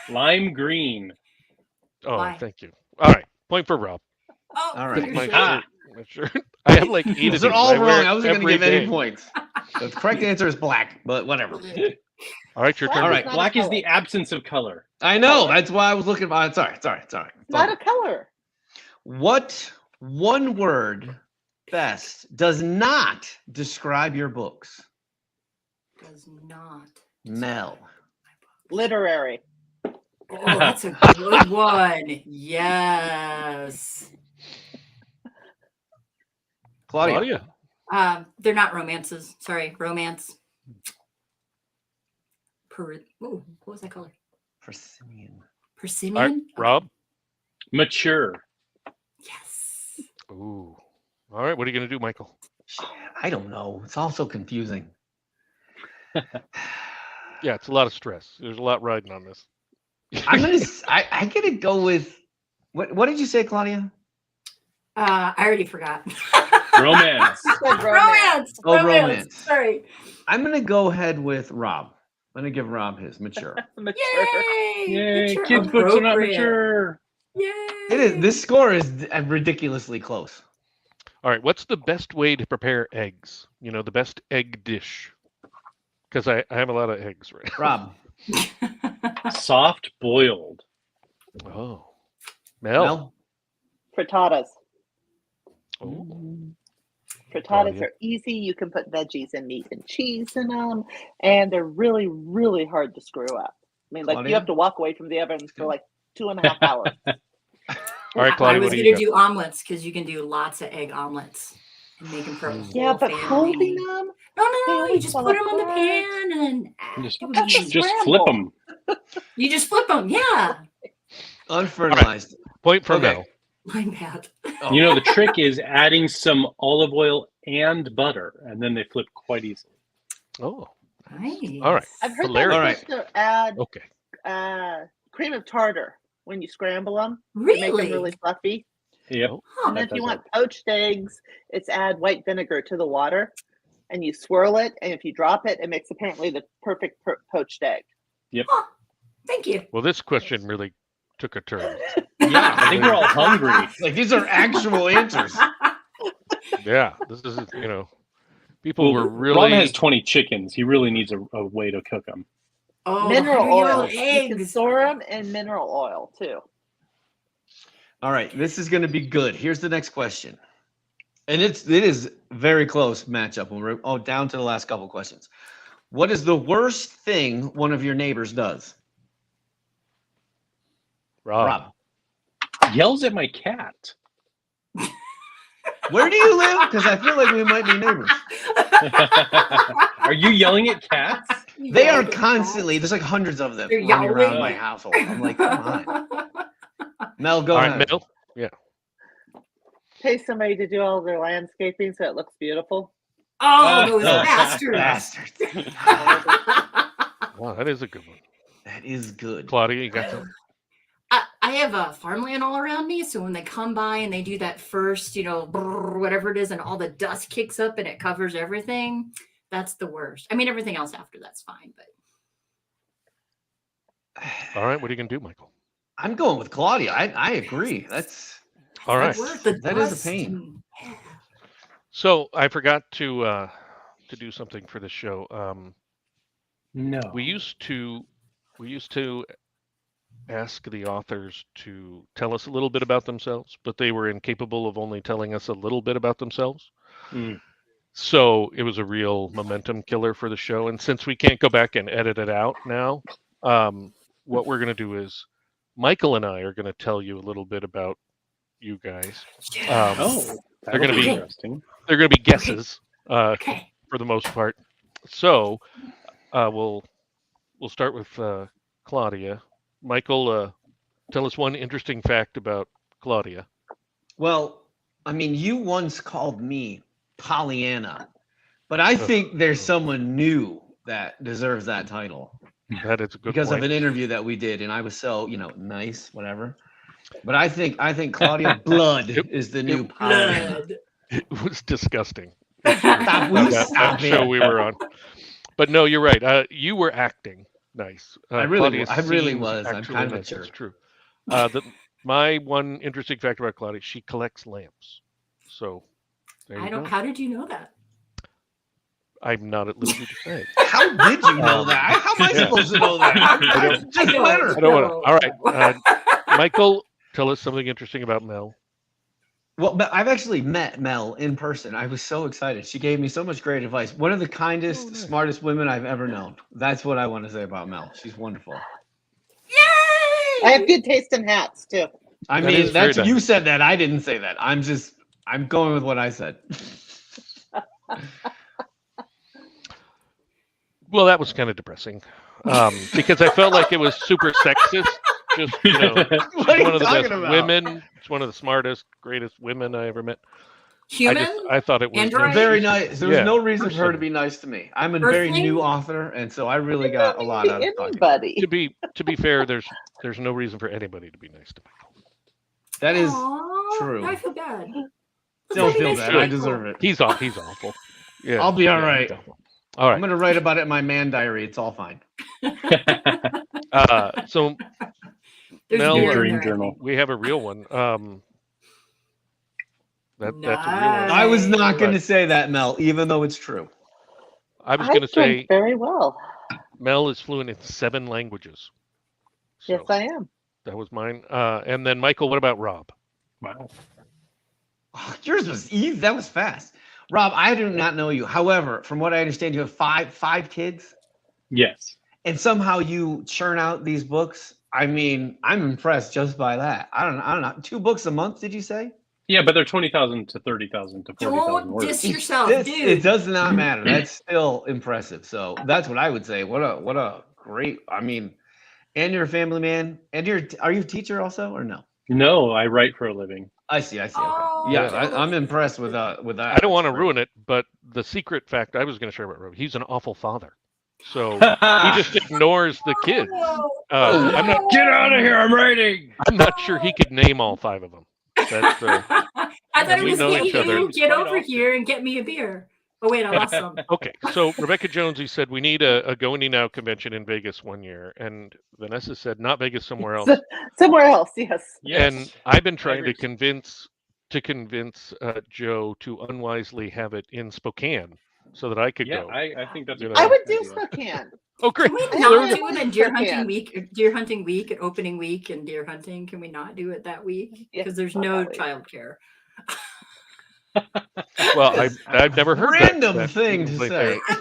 Speaker 5: lime green.
Speaker 1: Oh,
Speaker 3: Why?
Speaker 1: thank you. All right. Point for Rob.
Speaker 3: Oh,
Speaker 2: All right.
Speaker 3: you're
Speaker 1: My
Speaker 3: sure?
Speaker 5: Ah.
Speaker 1: shirt. I have like 8 of
Speaker 2: these
Speaker 1: these.
Speaker 2: are all
Speaker 1: I wear
Speaker 2: wrong. I wasn't going to
Speaker 1: every
Speaker 2: give any
Speaker 1: day.
Speaker 2: points. The correct answer is black, but whatever.
Speaker 1: All right, your turn.
Speaker 2: All right.
Speaker 4: Not a
Speaker 5: Black is
Speaker 4: color.
Speaker 5: the absence of color.
Speaker 2: I know. That's why I was looking. Sorry.
Speaker 4: It's not a color.
Speaker 2: What one word best does not describe your books?
Speaker 3: Does not.
Speaker 2: Mel.
Speaker 4: Literary.
Speaker 3: Oh, that's a good one. Yes.
Speaker 2: Claudia.
Speaker 3: They're not romances. Sorry, romance. Ooh, what was that color?
Speaker 2: Persimmon.
Speaker 1: All right,
Speaker 3: Persimmon?
Speaker 1: Rob.
Speaker 5: Mature.
Speaker 3: Yes.
Speaker 1: Ooh. All right, what are you going to do, Michael?
Speaker 2: I don't know. It's all so confusing.
Speaker 1: Yeah, it's a lot of stress. There's a lot riding on this.
Speaker 2: I'm gonna go with what did you say, Claudia?
Speaker 3: I already forgot.
Speaker 5: Romance.
Speaker 4: Good
Speaker 3: romance.
Speaker 2: Oh, romance.
Speaker 3: Sorry.
Speaker 2: I'm gonna go ahead with Rob. I'm gonna give Rob his mature.
Speaker 4: Mature.
Speaker 3: Yay!
Speaker 5: Yay,
Speaker 3: Mature,
Speaker 5: kids' books are not
Speaker 3: appropriate.
Speaker 5: mature.
Speaker 3: Yay!
Speaker 2: It is. This score is ridiculously close.
Speaker 1: All right, what's the best way to prepare eggs? You know, the best egg dish. Because I have a lot of eggs, right?
Speaker 2: Rob.
Speaker 5: Soft boiled.
Speaker 1: Oh. Mel.
Speaker 2: Mel.
Speaker 4: Frittatas.
Speaker 1: Oh.
Speaker 4: Frittatas
Speaker 1: Claudia.
Speaker 4: are easy. You can put veggies and meat and cheese in them, and they're really, really hard to screw up. I mean, like
Speaker 2: Claudia?
Speaker 4: you have to walk away from the oven for like 2.5 hours.
Speaker 1: All right,
Speaker 3: I
Speaker 1: Claudia,
Speaker 3: was
Speaker 1: what do
Speaker 3: going
Speaker 1: you
Speaker 3: to
Speaker 1: got?
Speaker 3: do omelets because you can do lots of egg omelets and make them for a whole
Speaker 4: Yeah, but
Speaker 3: family.
Speaker 4: folding them,
Speaker 3: No,
Speaker 4: they
Speaker 3: you
Speaker 4: always
Speaker 3: just
Speaker 4: fall
Speaker 3: put them on the
Speaker 4: apart.
Speaker 3: pan and
Speaker 5: Just,
Speaker 3: do it
Speaker 4: That's a
Speaker 3: easy.
Speaker 5: just flip
Speaker 4: scramble.
Speaker 5: them.
Speaker 3: You just flip them. Yeah.
Speaker 2: Unfertilized.
Speaker 1: Point for
Speaker 2: Okay.
Speaker 1: Mel.
Speaker 3: My bad.
Speaker 2: Oh.
Speaker 5: You know, the trick is adding some olive oil and butter, and then they flip quite easily.
Speaker 1: Oh,
Speaker 3: Nice.
Speaker 1: all right.
Speaker 4: I've heard
Speaker 1: Hilarious.
Speaker 2: All
Speaker 4: that
Speaker 2: right.
Speaker 4: supposed to add
Speaker 1: Okay.
Speaker 4: cream of tartar when you scramble them to make them
Speaker 3: Really?
Speaker 4: really fluffy.
Speaker 5: Yep.
Speaker 1: Oh.
Speaker 3: Huh.
Speaker 4: And
Speaker 5: That
Speaker 4: if you
Speaker 5: does
Speaker 4: want poached eggs, it's add white vinegar to the water, and you swirl it. And if you drop it, it makes apparently the perfect poached egg.
Speaker 3: Huh. Thank you.
Speaker 1: Well, this question really took a turn.
Speaker 2: Yeah,
Speaker 5: I think we're all hungry.
Speaker 2: like these are actual answers.
Speaker 1: Yeah, this is, people were
Speaker 5: Rob
Speaker 1: really.
Speaker 5: has 20 chickens. He really needs a way to cook them.
Speaker 3: Oh,
Speaker 4: Mineral
Speaker 3: 100-year-old
Speaker 4: oil. You can
Speaker 3: eggs.
Speaker 4: store them in mineral oil too.
Speaker 2: All right, this is going to be good. Here's the next question, and it is very close matchup. We're down to the last couple questions. What is the worst thing one of your neighbors does?
Speaker 1: Rob.
Speaker 5: Yells at my cat.
Speaker 2: Where do you live? Because I feel like we might be neighbors.
Speaker 5: Are you yelling at cats?
Speaker 2: They are constantly. There's like hundreds of them
Speaker 3: They're
Speaker 2: running around
Speaker 3: yowling.
Speaker 2: my household. I'm like, come on, Mel, go
Speaker 1: All
Speaker 2: ahead.
Speaker 1: right, Mel.
Speaker 4: Pay somebody to do all their landscaping so it looks beautiful.
Speaker 3: Oh, those
Speaker 2: Oh,
Speaker 3: bastards.
Speaker 2: bastards.
Speaker 1: Wow, that is a good one.
Speaker 2: That is good.
Speaker 1: Claudia, you got some?
Speaker 3: I have a farmland all around me, so when they come by and they do that first, brrr, whatever it is, and all the dust kicks up and it covers everything, that's the worst. I mean, everything else after that's fine, but
Speaker 1: All right, what are you going to do, Michael?
Speaker 2: I'm going with Claudia. I agree. That's
Speaker 1: All right.
Speaker 2: That is a pain.
Speaker 1: So I forgot to do something for the show.
Speaker 5: No.
Speaker 1: We used to ask the authors to tell us a little bit about themselves, but they were incapable of only telling us a little bit about themselves.
Speaker 5: Mm.
Speaker 1: So it was a real momentum killer for the show. And since we can't go back and edit it out now, what we're going to do is Michael and I are going to tell you a little bit about you guys.
Speaker 5: Oh,
Speaker 1: they're going to be
Speaker 5: interesting.
Speaker 1: they're going to be guesses
Speaker 3: Okay.
Speaker 1: for the most part. So we'll start with Claudia. Michael, tell us one interesting fact about Claudia.
Speaker 2: Well, I mean, you once called me Pollyanna, but I think there's someone new that deserves that title
Speaker 1: That is a good
Speaker 2: because
Speaker 1: point.
Speaker 2: of an interview that we did, and I was so nice, whatever. But I think Claudia Blood is the new Pollyanna.
Speaker 3: Blood.
Speaker 1: It was disgusting.
Speaker 2: Stop, will you
Speaker 1: that
Speaker 2: stop
Speaker 1: show
Speaker 2: it?
Speaker 1: we were on. But no, you're right. You were acting nice.
Speaker 2: I really
Speaker 1: Claudia
Speaker 2: was.
Speaker 1: seems
Speaker 2: I'm kind of a
Speaker 1: actually nice. That's
Speaker 2: jerk.
Speaker 1: true. My one interesting fact about Claudia, she collects lamps. So there you go.
Speaker 3: How did you know that?
Speaker 1: I'm not at liberty to say.
Speaker 2: How did you know that? How am I supposed to know that? I just met her.
Speaker 1: I don't want to. All right. Michael, tell us something interesting about Mel.
Speaker 2: Well, but I've actually met Mel in person. I was so excited. She gave me so much great advice. One of the kindest, smartest women I've ever known. That's what I want to say about Mel. She's wonderful.
Speaker 3: Yay!
Speaker 4: I have good taste in hats too.
Speaker 2: I
Speaker 1: That
Speaker 2: mean,
Speaker 1: is very
Speaker 2: that's you
Speaker 1: nice.
Speaker 2: said that. I didn't say that. I'm going with what I said.
Speaker 1: Well, that was kind of depressing because I felt like it was super sexist. Just
Speaker 2: What are you
Speaker 1: one of the
Speaker 2: talking
Speaker 1: best
Speaker 2: about?
Speaker 1: women. It's one of the smartest, greatest women I ever met.
Speaker 3: Human?
Speaker 1: I thought it was
Speaker 3: Android?
Speaker 2: Very nice. There was
Speaker 1: Yeah,
Speaker 2: no reason for her to
Speaker 1: person.
Speaker 2: be nice to me. I'm a very
Speaker 3: Earthling?
Speaker 2: new author, and so I really got a lot out of talking.
Speaker 4: Anybody.
Speaker 1: To be fair, there's no reason for anybody to be nice to Michael.
Speaker 2: That is
Speaker 3: Aw,
Speaker 2: true.
Speaker 3: now I feel bad.
Speaker 2: Don't
Speaker 3: Let's
Speaker 2: feel
Speaker 3: make
Speaker 2: bad.
Speaker 3: this
Speaker 2: I
Speaker 3: equal.
Speaker 2: deserve it.
Speaker 1: He's awful. Yeah,
Speaker 2: I'll be all
Speaker 1: yeah,
Speaker 2: right.
Speaker 1: he's awful. All
Speaker 2: I'm
Speaker 1: right.
Speaker 2: gonna write about it in my man diary. It's all fine.
Speaker 1: So
Speaker 3: There's
Speaker 1: Mel,
Speaker 3: beer in
Speaker 5: Dream
Speaker 3: there, I
Speaker 5: journal.
Speaker 3: think.
Speaker 1: we have a real one. That's a real one.
Speaker 2: I was not
Speaker 1: Right.
Speaker 2: going to say that, Mel, even though it's true.
Speaker 1: I was
Speaker 4: I
Speaker 1: going to
Speaker 4: drink
Speaker 1: say
Speaker 4: very well.
Speaker 1: Mel is fluent in 7 languages. So
Speaker 4: Yes, I am.
Speaker 1: that was mine. And then Michael, what about Rob?
Speaker 5: Wow.
Speaker 2: Oh, yours was easy. That was fast. Rob, I do not know you. However, from what I understand, you have five kids,
Speaker 5: Yes.
Speaker 2: and somehow you churn out these books. I mean, I'm impressed just by that. I don't know. 2 books a month, did you say?
Speaker 5: Yeah, but they're 20,000 to 30,000 to 40,000
Speaker 3: Don't
Speaker 5: words.
Speaker 3: diss yourself,
Speaker 2: It
Speaker 3: dude.
Speaker 2: does not matter. That's still impressive. So that's what I would say. What a great. I mean, and you're a family man, and are you a teacher also or no?
Speaker 5: No, I write for a living.
Speaker 2: I see. Okay.
Speaker 3: Oh,
Speaker 2: Yeah,
Speaker 1: jealous.
Speaker 2: I'm impressed with that.
Speaker 1: I don't want to
Speaker 2: That's
Speaker 1: ruin it, but the secret fact I was going to share about Rob, he's an awful father. So he just ignores the kids. I'm not.
Speaker 5: Get out of here! I'm writing.
Speaker 1: I'm not sure he could name all 5 of them. That's,
Speaker 3: I thought it
Speaker 1: we
Speaker 3: was
Speaker 1: know each other.
Speaker 3: get over here and get me a beer. Oh wait, I lost some.
Speaker 1: okay. So Rebecca Jonesy said we need a Go Indie Now convention in Vegas one year, and Vanessa said not Vegas, somewhere else.
Speaker 4: Somewhere else, yes.
Speaker 5: Yes.
Speaker 1: And I've been trying
Speaker 5: agree.
Speaker 1: to convince Joe to unwisely have it in Spokane so that I could
Speaker 5: Yeah,
Speaker 1: go.
Speaker 5: I think that's a
Speaker 1: You
Speaker 5: great
Speaker 1: know.
Speaker 4: I would
Speaker 5: idea.
Speaker 4: do Spokane.
Speaker 1: Oh, great!
Speaker 3: Can we
Speaker 4: I
Speaker 3: not
Speaker 4: really
Speaker 3: do it
Speaker 4: want
Speaker 3: in
Speaker 4: to
Speaker 3: deer
Speaker 4: Spokane.
Speaker 3: hunting week, and opening week, and deer hunting? Can we not do it that week?
Speaker 4: Yeah,
Speaker 3: Because there's
Speaker 4: not
Speaker 3: no
Speaker 4: that week.
Speaker 3: childcare.
Speaker 1: Well, I've never heard
Speaker 2: random
Speaker 1: that
Speaker 2: thing to
Speaker 1: complaint
Speaker 2: say.
Speaker 1: there.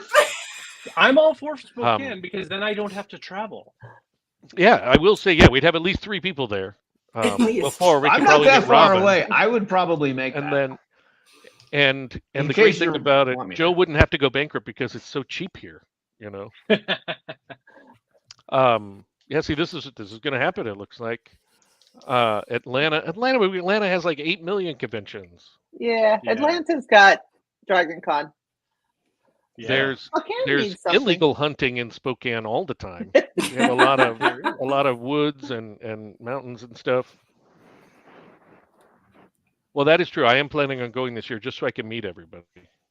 Speaker 5: I'm all for Spokane because then I don't have to travel.
Speaker 1: Yeah, I will say, yeah, we'd have at least 3 people there.
Speaker 3: At least.
Speaker 1: Before we
Speaker 2: I'm
Speaker 1: could
Speaker 2: not
Speaker 1: probably
Speaker 2: that
Speaker 1: get
Speaker 2: far
Speaker 1: Robin.
Speaker 2: away. I would probably make
Speaker 1: And
Speaker 2: that.
Speaker 1: then, and
Speaker 2: In
Speaker 1: the great
Speaker 2: case
Speaker 1: thing
Speaker 2: you
Speaker 1: about it,
Speaker 2: want me
Speaker 1: Joe
Speaker 2: there.
Speaker 1: wouldn't have to go bankrupt because it's so cheap here. You know. Yeah. See, this is going to happen. It looks like. Atlanta has like 8 million conventions.
Speaker 4: Yeah,
Speaker 5: Yeah.
Speaker 4: Atlanta's got Dragon Con.
Speaker 5: Yeah.
Speaker 1: There's
Speaker 4: Spokane needs something.
Speaker 1: illegal hunting in Spokane all the time. We have a lot of woods and mountains and stuff. Well, that is true. I am planning on going this year just so I can meet everybody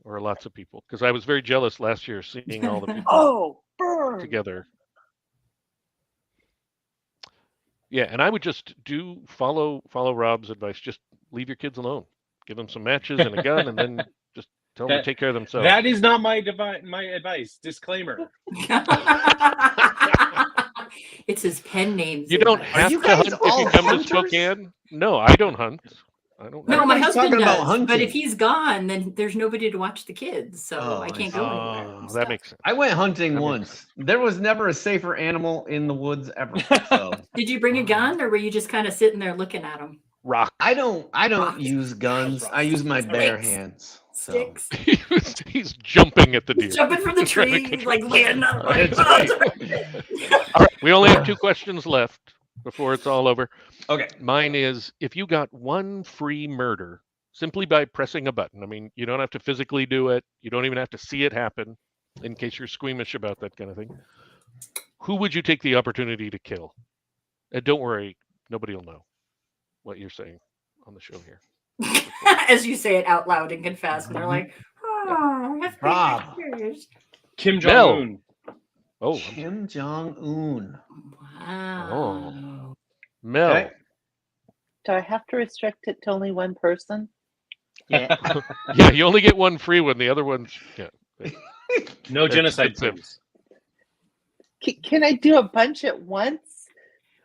Speaker 1: or lots of people because I was very jealous last year seeing all the people
Speaker 4: Oh, burn.
Speaker 1: together. Yeah, and I would just follow Rob's advice. Just leave your kids alone. Give them some matches and a gun, and then just tell them to take care of themselves.
Speaker 5: That is not my advice. Disclaimer.
Speaker 3: It's his pen name.
Speaker 1: You don't have
Speaker 2: you
Speaker 1: to
Speaker 2: guys
Speaker 1: hunt if
Speaker 2: all
Speaker 1: you come
Speaker 2: hunters?
Speaker 1: to Spokane. No, I don't hunt. I don't.
Speaker 3: No,
Speaker 1: hunt.
Speaker 3: my
Speaker 2: Everybody's
Speaker 3: husband
Speaker 2: talking about
Speaker 3: does.
Speaker 2: hunting.
Speaker 3: But if he's gone, then there's nobody to watch the kids, so
Speaker 2: Oh,
Speaker 3: I
Speaker 2: I
Speaker 3: can't
Speaker 2: see.
Speaker 3: go anywhere.
Speaker 1: Oh,
Speaker 3: I'm
Speaker 1: that
Speaker 3: stuck.
Speaker 1: makes sense.
Speaker 2: I went hunting
Speaker 1: That makes
Speaker 2: once. There was never a safer animal in the woods ever. So
Speaker 3: Did you bring a gun, or were you just kind of sitting there looking at them?
Speaker 1: Rock.
Speaker 2: I don't
Speaker 3: Rocks.
Speaker 2: use guns. I use my bare
Speaker 3: Sticks.
Speaker 2: hands. So.
Speaker 3: Sticks.
Speaker 1: He's jumping at the deer.
Speaker 3: Jumping from the
Speaker 1: Trying to
Speaker 3: tree,
Speaker 1: catch
Speaker 3: like
Speaker 1: one.
Speaker 3: landing up.
Speaker 2: That's right.
Speaker 1: All right, we only have 2 questions left before it's all over.
Speaker 2: Okay.
Speaker 1: Mine is if you got one free murder simply by pressing a button. I mean, you don't have to physically do it. You don't even have to see it happen in case you're squeamish about that kind of thing. Who would you take the opportunity to kill? And don't worry, nobody will know what you're saying on the show here.
Speaker 3: As you say it out loud and confess, and they're like, "Oh, that's
Speaker 2: Rob.
Speaker 5: Kim
Speaker 1: Mel.
Speaker 5: Jong Un.
Speaker 1: Oh,
Speaker 2: Kim Jong Un.
Speaker 3: Wow."
Speaker 1: Mel.
Speaker 2: Okay.
Speaker 4: Do I have to restrict it to only one person?
Speaker 2: Yeah.
Speaker 1: Yeah, you only get one free one. The other one's yeah.
Speaker 5: No
Speaker 1: That's
Speaker 5: genocide,
Speaker 1: expensive.
Speaker 5: please.
Speaker 4: Can I do a bunch at once?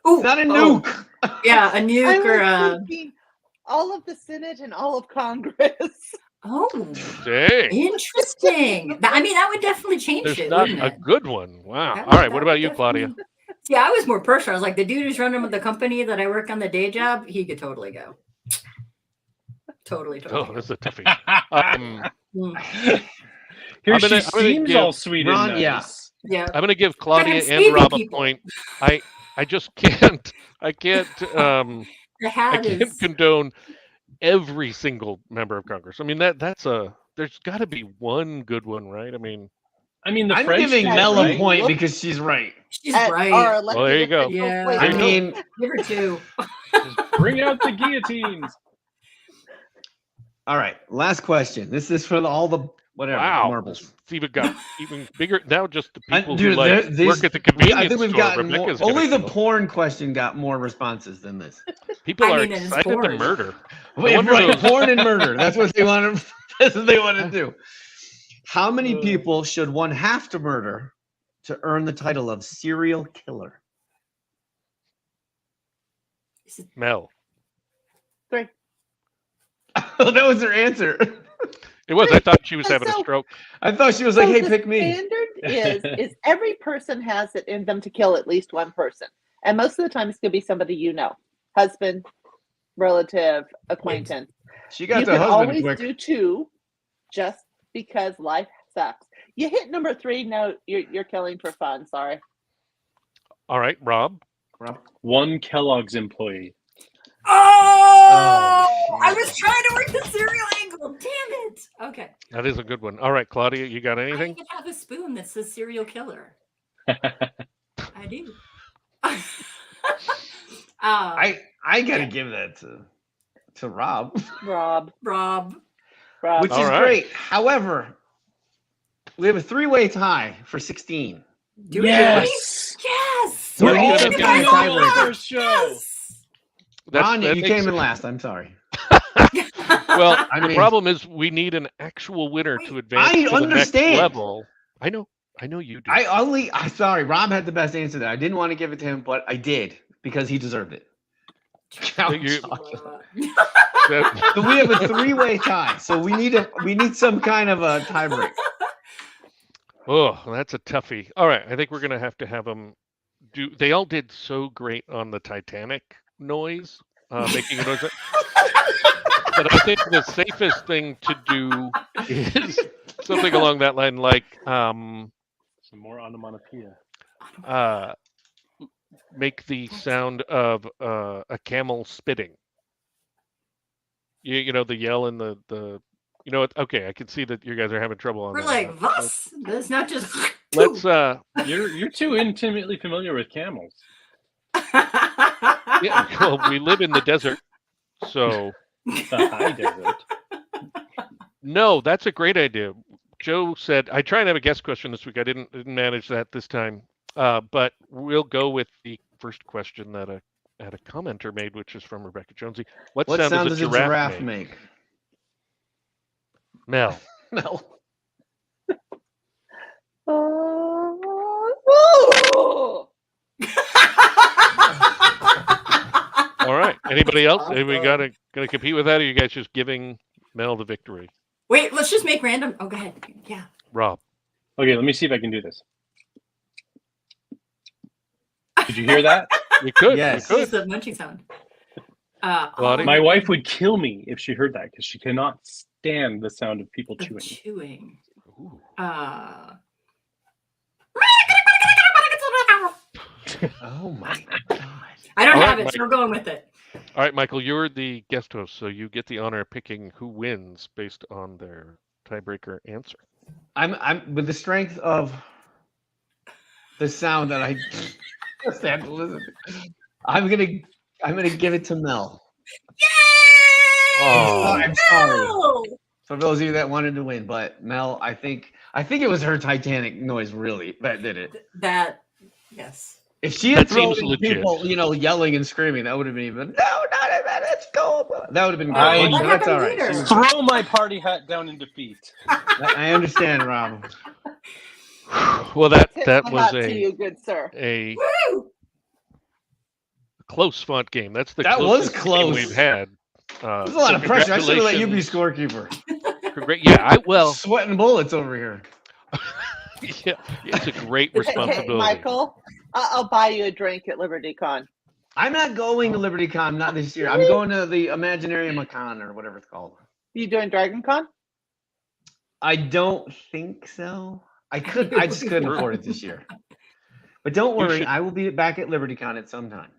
Speaker 3: Ooh,
Speaker 2: Not a
Speaker 3: oh,
Speaker 2: nuke.
Speaker 3: yeah, a
Speaker 4: I
Speaker 3: nuke or
Speaker 4: was
Speaker 3: a.
Speaker 4: thinking all of the Senate and all of Congress.
Speaker 3: Oh,
Speaker 1: Dang.
Speaker 3: interesting. I mean, that would definitely change
Speaker 1: There's
Speaker 3: it,
Speaker 1: not
Speaker 3: wouldn't
Speaker 1: a
Speaker 3: it?
Speaker 1: good one. Wow.
Speaker 3: That
Speaker 1: All right.
Speaker 3: that
Speaker 1: What about
Speaker 3: would
Speaker 1: you, Claudia?
Speaker 3: definitely- Yeah, I was more personal. I was like, the dude who's running with the company that I work on the day job, he could totally go. Totally.
Speaker 1: Oh,
Speaker 3: Go.
Speaker 1: that's a toughie.
Speaker 3: Mm.
Speaker 5: Here
Speaker 1: I'm gonna
Speaker 5: she seems
Speaker 1: give
Speaker 5: all sweet
Speaker 2: Ron,
Speaker 5: and nice.
Speaker 3: Yeah.
Speaker 1: I'm going to give Claudia and
Speaker 3: saving
Speaker 1: Rob a
Speaker 3: people.
Speaker 1: point. I just can't. I can't.
Speaker 3: The
Speaker 1: I
Speaker 3: hat
Speaker 1: can't
Speaker 3: is.
Speaker 1: condone every single member of Congress. I mean that's a. There's got to be one good one, right? I mean,
Speaker 5: I mean, the
Speaker 2: I'm
Speaker 5: French
Speaker 2: giving
Speaker 5: did,
Speaker 2: Mel
Speaker 5: right?
Speaker 2: a point because she's right.
Speaker 3: She's
Speaker 4: At
Speaker 3: right.
Speaker 4: our elected
Speaker 1: there you go.
Speaker 4: officials.
Speaker 3: Yeah.
Speaker 4: Wait,
Speaker 2: I
Speaker 1: There you
Speaker 2: mean,
Speaker 3: Give her 2.
Speaker 5: Just bring out the guillotines.
Speaker 2: all right. Last question. This is for all the whatever
Speaker 1: wow.
Speaker 2: marbles.
Speaker 1: It's even got even bigger now. Just the people
Speaker 2: Dude,
Speaker 1: who like
Speaker 2: these-
Speaker 1: work at the convenience
Speaker 2: I think we've
Speaker 1: store.
Speaker 2: gotten more,
Speaker 1: Rebecca's
Speaker 2: only
Speaker 1: gonna
Speaker 2: the
Speaker 1: kill.
Speaker 2: porn question got more responses than this.
Speaker 1: People
Speaker 3: I
Speaker 1: are
Speaker 3: mean, it's
Speaker 1: excited to
Speaker 3: porn.
Speaker 1: murder.
Speaker 2: Wait,
Speaker 1: wonder
Speaker 2: right,
Speaker 1: those-
Speaker 2: porn and murder. That's what they want to. That's what they want to do. How many people should one have to murder to earn the title of serial killer?
Speaker 1: Mel.
Speaker 4: 3.
Speaker 2: Oh, that was their answer.
Speaker 1: It was. I thought she was having a
Speaker 4: So-
Speaker 1: stroke.
Speaker 2: I thought she was like, "Hey,
Speaker 4: the
Speaker 2: pick me."
Speaker 4: standard is every person has it in them to kill at least one person, and most of the time it's going to be somebody you know, husband, relative, acquaintance.
Speaker 2: She got
Speaker 4: You
Speaker 2: the
Speaker 4: can
Speaker 2: husband
Speaker 4: always
Speaker 2: quick.
Speaker 4: do 2, just because life sucks. You hit number 3, no, you're killing for fun. Sorry.
Speaker 1: All right, Rob.
Speaker 5: One Kellogg's employee.
Speaker 3: Oh,
Speaker 2: Oh,
Speaker 3: I
Speaker 2: shit.
Speaker 3: was trying to work the cereal angle. Damn it. Okay.
Speaker 1: That is a good one. All right, Claudia, you got
Speaker 3: I
Speaker 1: anything?
Speaker 3: even have a spoon that says serial killer. I do.
Speaker 2: I gotta give that to Rob,
Speaker 4: Rob.
Speaker 3: Rob.
Speaker 2: which
Speaker 1: All
Speaker 2: is
Speaker 1: right.
Speaker 2: great. However, we have a 3-way tie for 16.
Speaker 3: Do we
Speaker 5: Yes.
Speaker 3: really? Yes.
Speaker 2: We're
Speaker 1: all
Speaker 2: all
Speaker 1: gonna
Speaker 2: gonna
Speaker 1: be
Speaker 2: be tiebreaker.
Speaker 5: First show.
Speaker 3: Yes.
Speaker 2: Ron,
Speaker 1: that
Speaker 2: you
Speaker 1: makes
Speaker 2: came in
Speaker 1: it-
Speaker 2: last. I'm sorry.
Speaker 1: Well,
Speaker 2: I
Speaker 1: the
Speaker 2: mean-
Speaker 1: problem is we need an actual winner to advance
Speaker 2: I
Speaker 1: to the
Speaker 2: understand.
Speaker 1: next level. I know you do.
Speaker 2: I'm sorry. Rob had the best answer there. I didn't want to give it to him, but I did because he deserved it.
Speaker 1: You-
Speaker 3: Uh,
Speaker 1: That-
Speaker 2: So we have a 3-way tie. So we need some kind of a tiebreak.
Speaker 1: oh, that's a toughie. All right, I think we're gonna have them do. They all did so great on the Titanic noise, making a noise. But I think the safest thing to do is something along that line, like
Speaker 5: Some more onomatopoeia.
Speaker 1: make the sound of a camel spitting. You know the yell and the you know. Okay, I can see that you guys are having trouble on
Speaker 3: We're
Speaker 1: that.
Speaker 3: like, was? That's not just.
Speaker 1: Let's
Speaker 5: You're too intimately familiar with camels.
Speaker 1: yeah. Well, we live in the desert, so
Speaker 5: The high desert.
Speaker 1: no, that's a great idea. Joe said I try and have a guest question this week. I didn't manage that this time, but we'll go with the first question that a commenter made, which is from Rebecca Jonesy. What sound does a giraffe
Speaker 2: make?
Speaker 1: Mel.
Speaker 2: No.
Speaker 4: Oh.
Speaker 1: All right. Anybody else? Anybody gonna compete with that? Or are you guys just giving Mel the victory?
Speaker 3: Wait, let's just make random. Oh, go ahead. Yeah.
Speaker 1: Rob.
Speaker 5: Okay, let me see if I can do this. Did you hear that?
Speaker 1: We could.
Speaker 2: Yes.
Speaker 1: We
Speaker 3: It's
Speaker 1: could.
Speaker 3: the munching sound.
Speaker 1: Claudia?
Speaker 5: My wife would kill me if she heard that because she cannot stand the sound of people
Speaker 3: the
Speaker 5: chewing.
Speaker 3: chewing.
Speaker 1: Ooh.
Speaker 2: Oh my god.
Speaker 3: I don't
Speaker 1: All
Speaker 3: have
Speaker 1: right,
Speaker 3: it, so we're going with it.
Speaker 1: All right, Michael, you're the guest host, so you get the honor of picking who wins based on their tiebreaker answer.
Speaker 2: I'm with the strength of the sound that I just had to listen to. I'm gonna give it to Mel.
Speaker 1: Oh,
Speaker 2: I'm sorry
Speaker 3: Oh,
Speaker 2: for those of you that wanted to win, but Mel, I think it was her Titanic noise really that did it.
Speaker 3: that, yes.
Speaker 2: If she had
Speaker 1: That seems
Speaker 2: thrown in
Speaker 1: legit.
Speaker 2: people, yelling and screaming, that would have been even. No, not even. Let's go. That would have been
Speaker 5: I-
Speaker 2: great.
Speaker 5: What
Speaker 2: But that's
Speaker 3: happened
Speaker 2: all right.
Speaker 3: later?
Speaker 2: She was-
Speaker 5: Throw my party hat down in defeat.
Speaker 2: I understand, Rob.
Speaker 1: well, that
Speaker 4: Tip my
Speaker 1: was
Speaker 4: hat to you, good sir.
Speaker 1: a
Speaker 3: Woo!
Speaker 1: close fought game. That's the
Speaker 2: That was
Speaker 1: closest game
Speaker 2: close.
Speaker 1: we've had.
Speaker 2: There's a lot of pressure. I should have let you be
Speaker 1: congratulations.
Speaker 2: scorekeeper.
Speaker 1: Yeah, well,
Speaker 2: Sweating bullets over here.
Speaker 1: yeah, it's a great
Speaker 4: Hey,
Speaker 1: responsibility.
Speaker 4: Michael, I'll buy you a drink at LibertyCon.
Speaker 2: I'm not going to LibertyCon, not this year. I'm going to the Imaginarium of Con or whatever it's called.
Speaker 4: You doing DragonCon?
Speaker 2: I don't think so. I just couldn't afford it this year. But don't
Speaker 1: You
Speaker 2: worry,
Speaker 1: should-
Speaker 2: I will be back at LibertyCon at some time.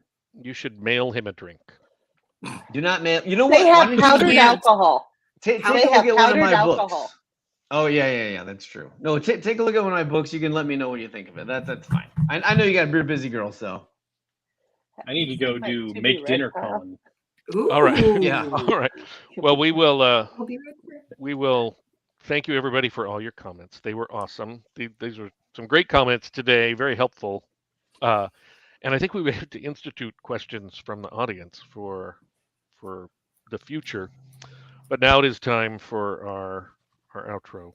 Speaker 1: You should mail him a drink.
Speaker 2: Do not mail. You know
Speaker 4: They
Speaker 2: what? Why
Speaker 4: have
Speaker 2: don't you
Speaker 4: powdered
Speaker 3: can't.
Speaker 4: alcohol.
Speaker 2: take
Speaker 4: They
Speaker 2: a look
Speaker 4: have
Speaker 2: at one of
Speaker 4: powdered
Speaker 2: my
Speaker 4: alcohol.
Speaker 2: books? Oh yeah, that's true. No, take a look at one of my books. You can let me know what you think of it. That's fine. I know you got a busy girl, so
Speaker 5: I need to go
Speaker 4: Might
Speaker 5: do
Speaker 4: be
Speaker 5: Make
Speaker 4: right,
Speaker 5: Dinner
Speaker 4: pal.
Speaker 5: Con.
Speaker 3: Ooh.
Speaker 1: All right.
Speaker 2: Yeah.
Speaker 1: All right. Well, we will.
Speaker 3: I'll be right there.
Speaker 1: We will thank you everybody for all your comments. They were awesome. These were some great comments today, very helpful. And I think we have to institute questions from the audience for the future. But now it is time for our outro.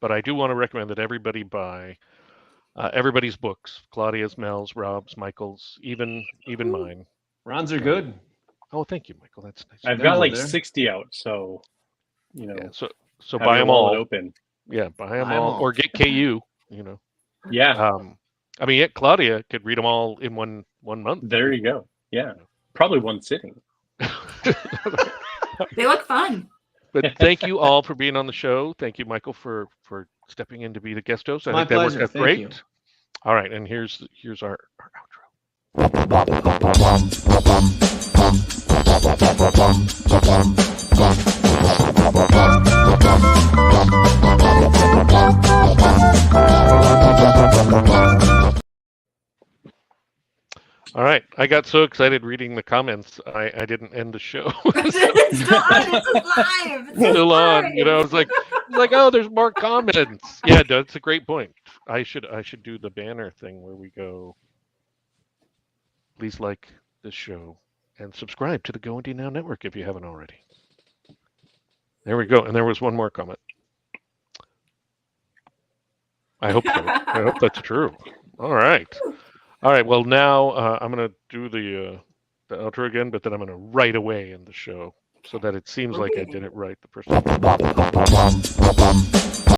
Speaker 1: But I do want to recommend that everybody buy everybody's books: Claudia's, Mel's, Rob's, Michael's, even mine.
Speaker 2: Ron's are good.
Speaker 1: Oh, thank you, Michael. That's nice.
Speaker 5: I've
Speaker 2: They're
Speaker 5: got
Speaker 2: all
Speaker 5: like
Speaker 2: there.
Speaker 5: 60 out, so
Speaker 1: Yeah, so So
Speaker 5: Have
Speaker 1: buy
Speaker 5: your
Speaker 1: them
Speaker 5: wallet
Speaker 1: all.
Speaker 5: open.
Speaker 1: Yeah, buy them
Speaker 2: Buy 'em
Speaker 1: all,
Speaker 2: all.
Speaker 1: or get KU. You know.
Speaker 5: Yeah,
Speaker 1: I mean, Claudia could read them all in one month.
Speaker 5: there you go. Yeah, probably one sitting.
Speaker 3: They look fun.
Speaker 1: But thank you all for being on the show. Thank you, Michael, for stepping in to be the guest host. I
Speaker 2: My
Speaker 1: think that worked
Speaker 2: pleasure.
Speaker 1: out
Speaker 2: Thank
Speaker 1: great.
Speaker 2: you.
Speaker 1: All right, and here's our outro. All right, I got so excited reading the comments, I didn't end the show.
Speaker 3: It's still on. This is live. It's
Speaker 1: Still on,
Speaker 3: live.
Speaker 1: you know. I was like, oh, there's more comments. Yeah, that's a great point. I should do the banner thing where we go. Please like this show and subscribe to the Go Indie Now Network if you haven't already. There we go. And there was one more comment. I hope so. I hope that's true. All right. All right. Well, now I'm going to do the outro again, but then I'm going to right away end the show so that it seems like I did it right the first time.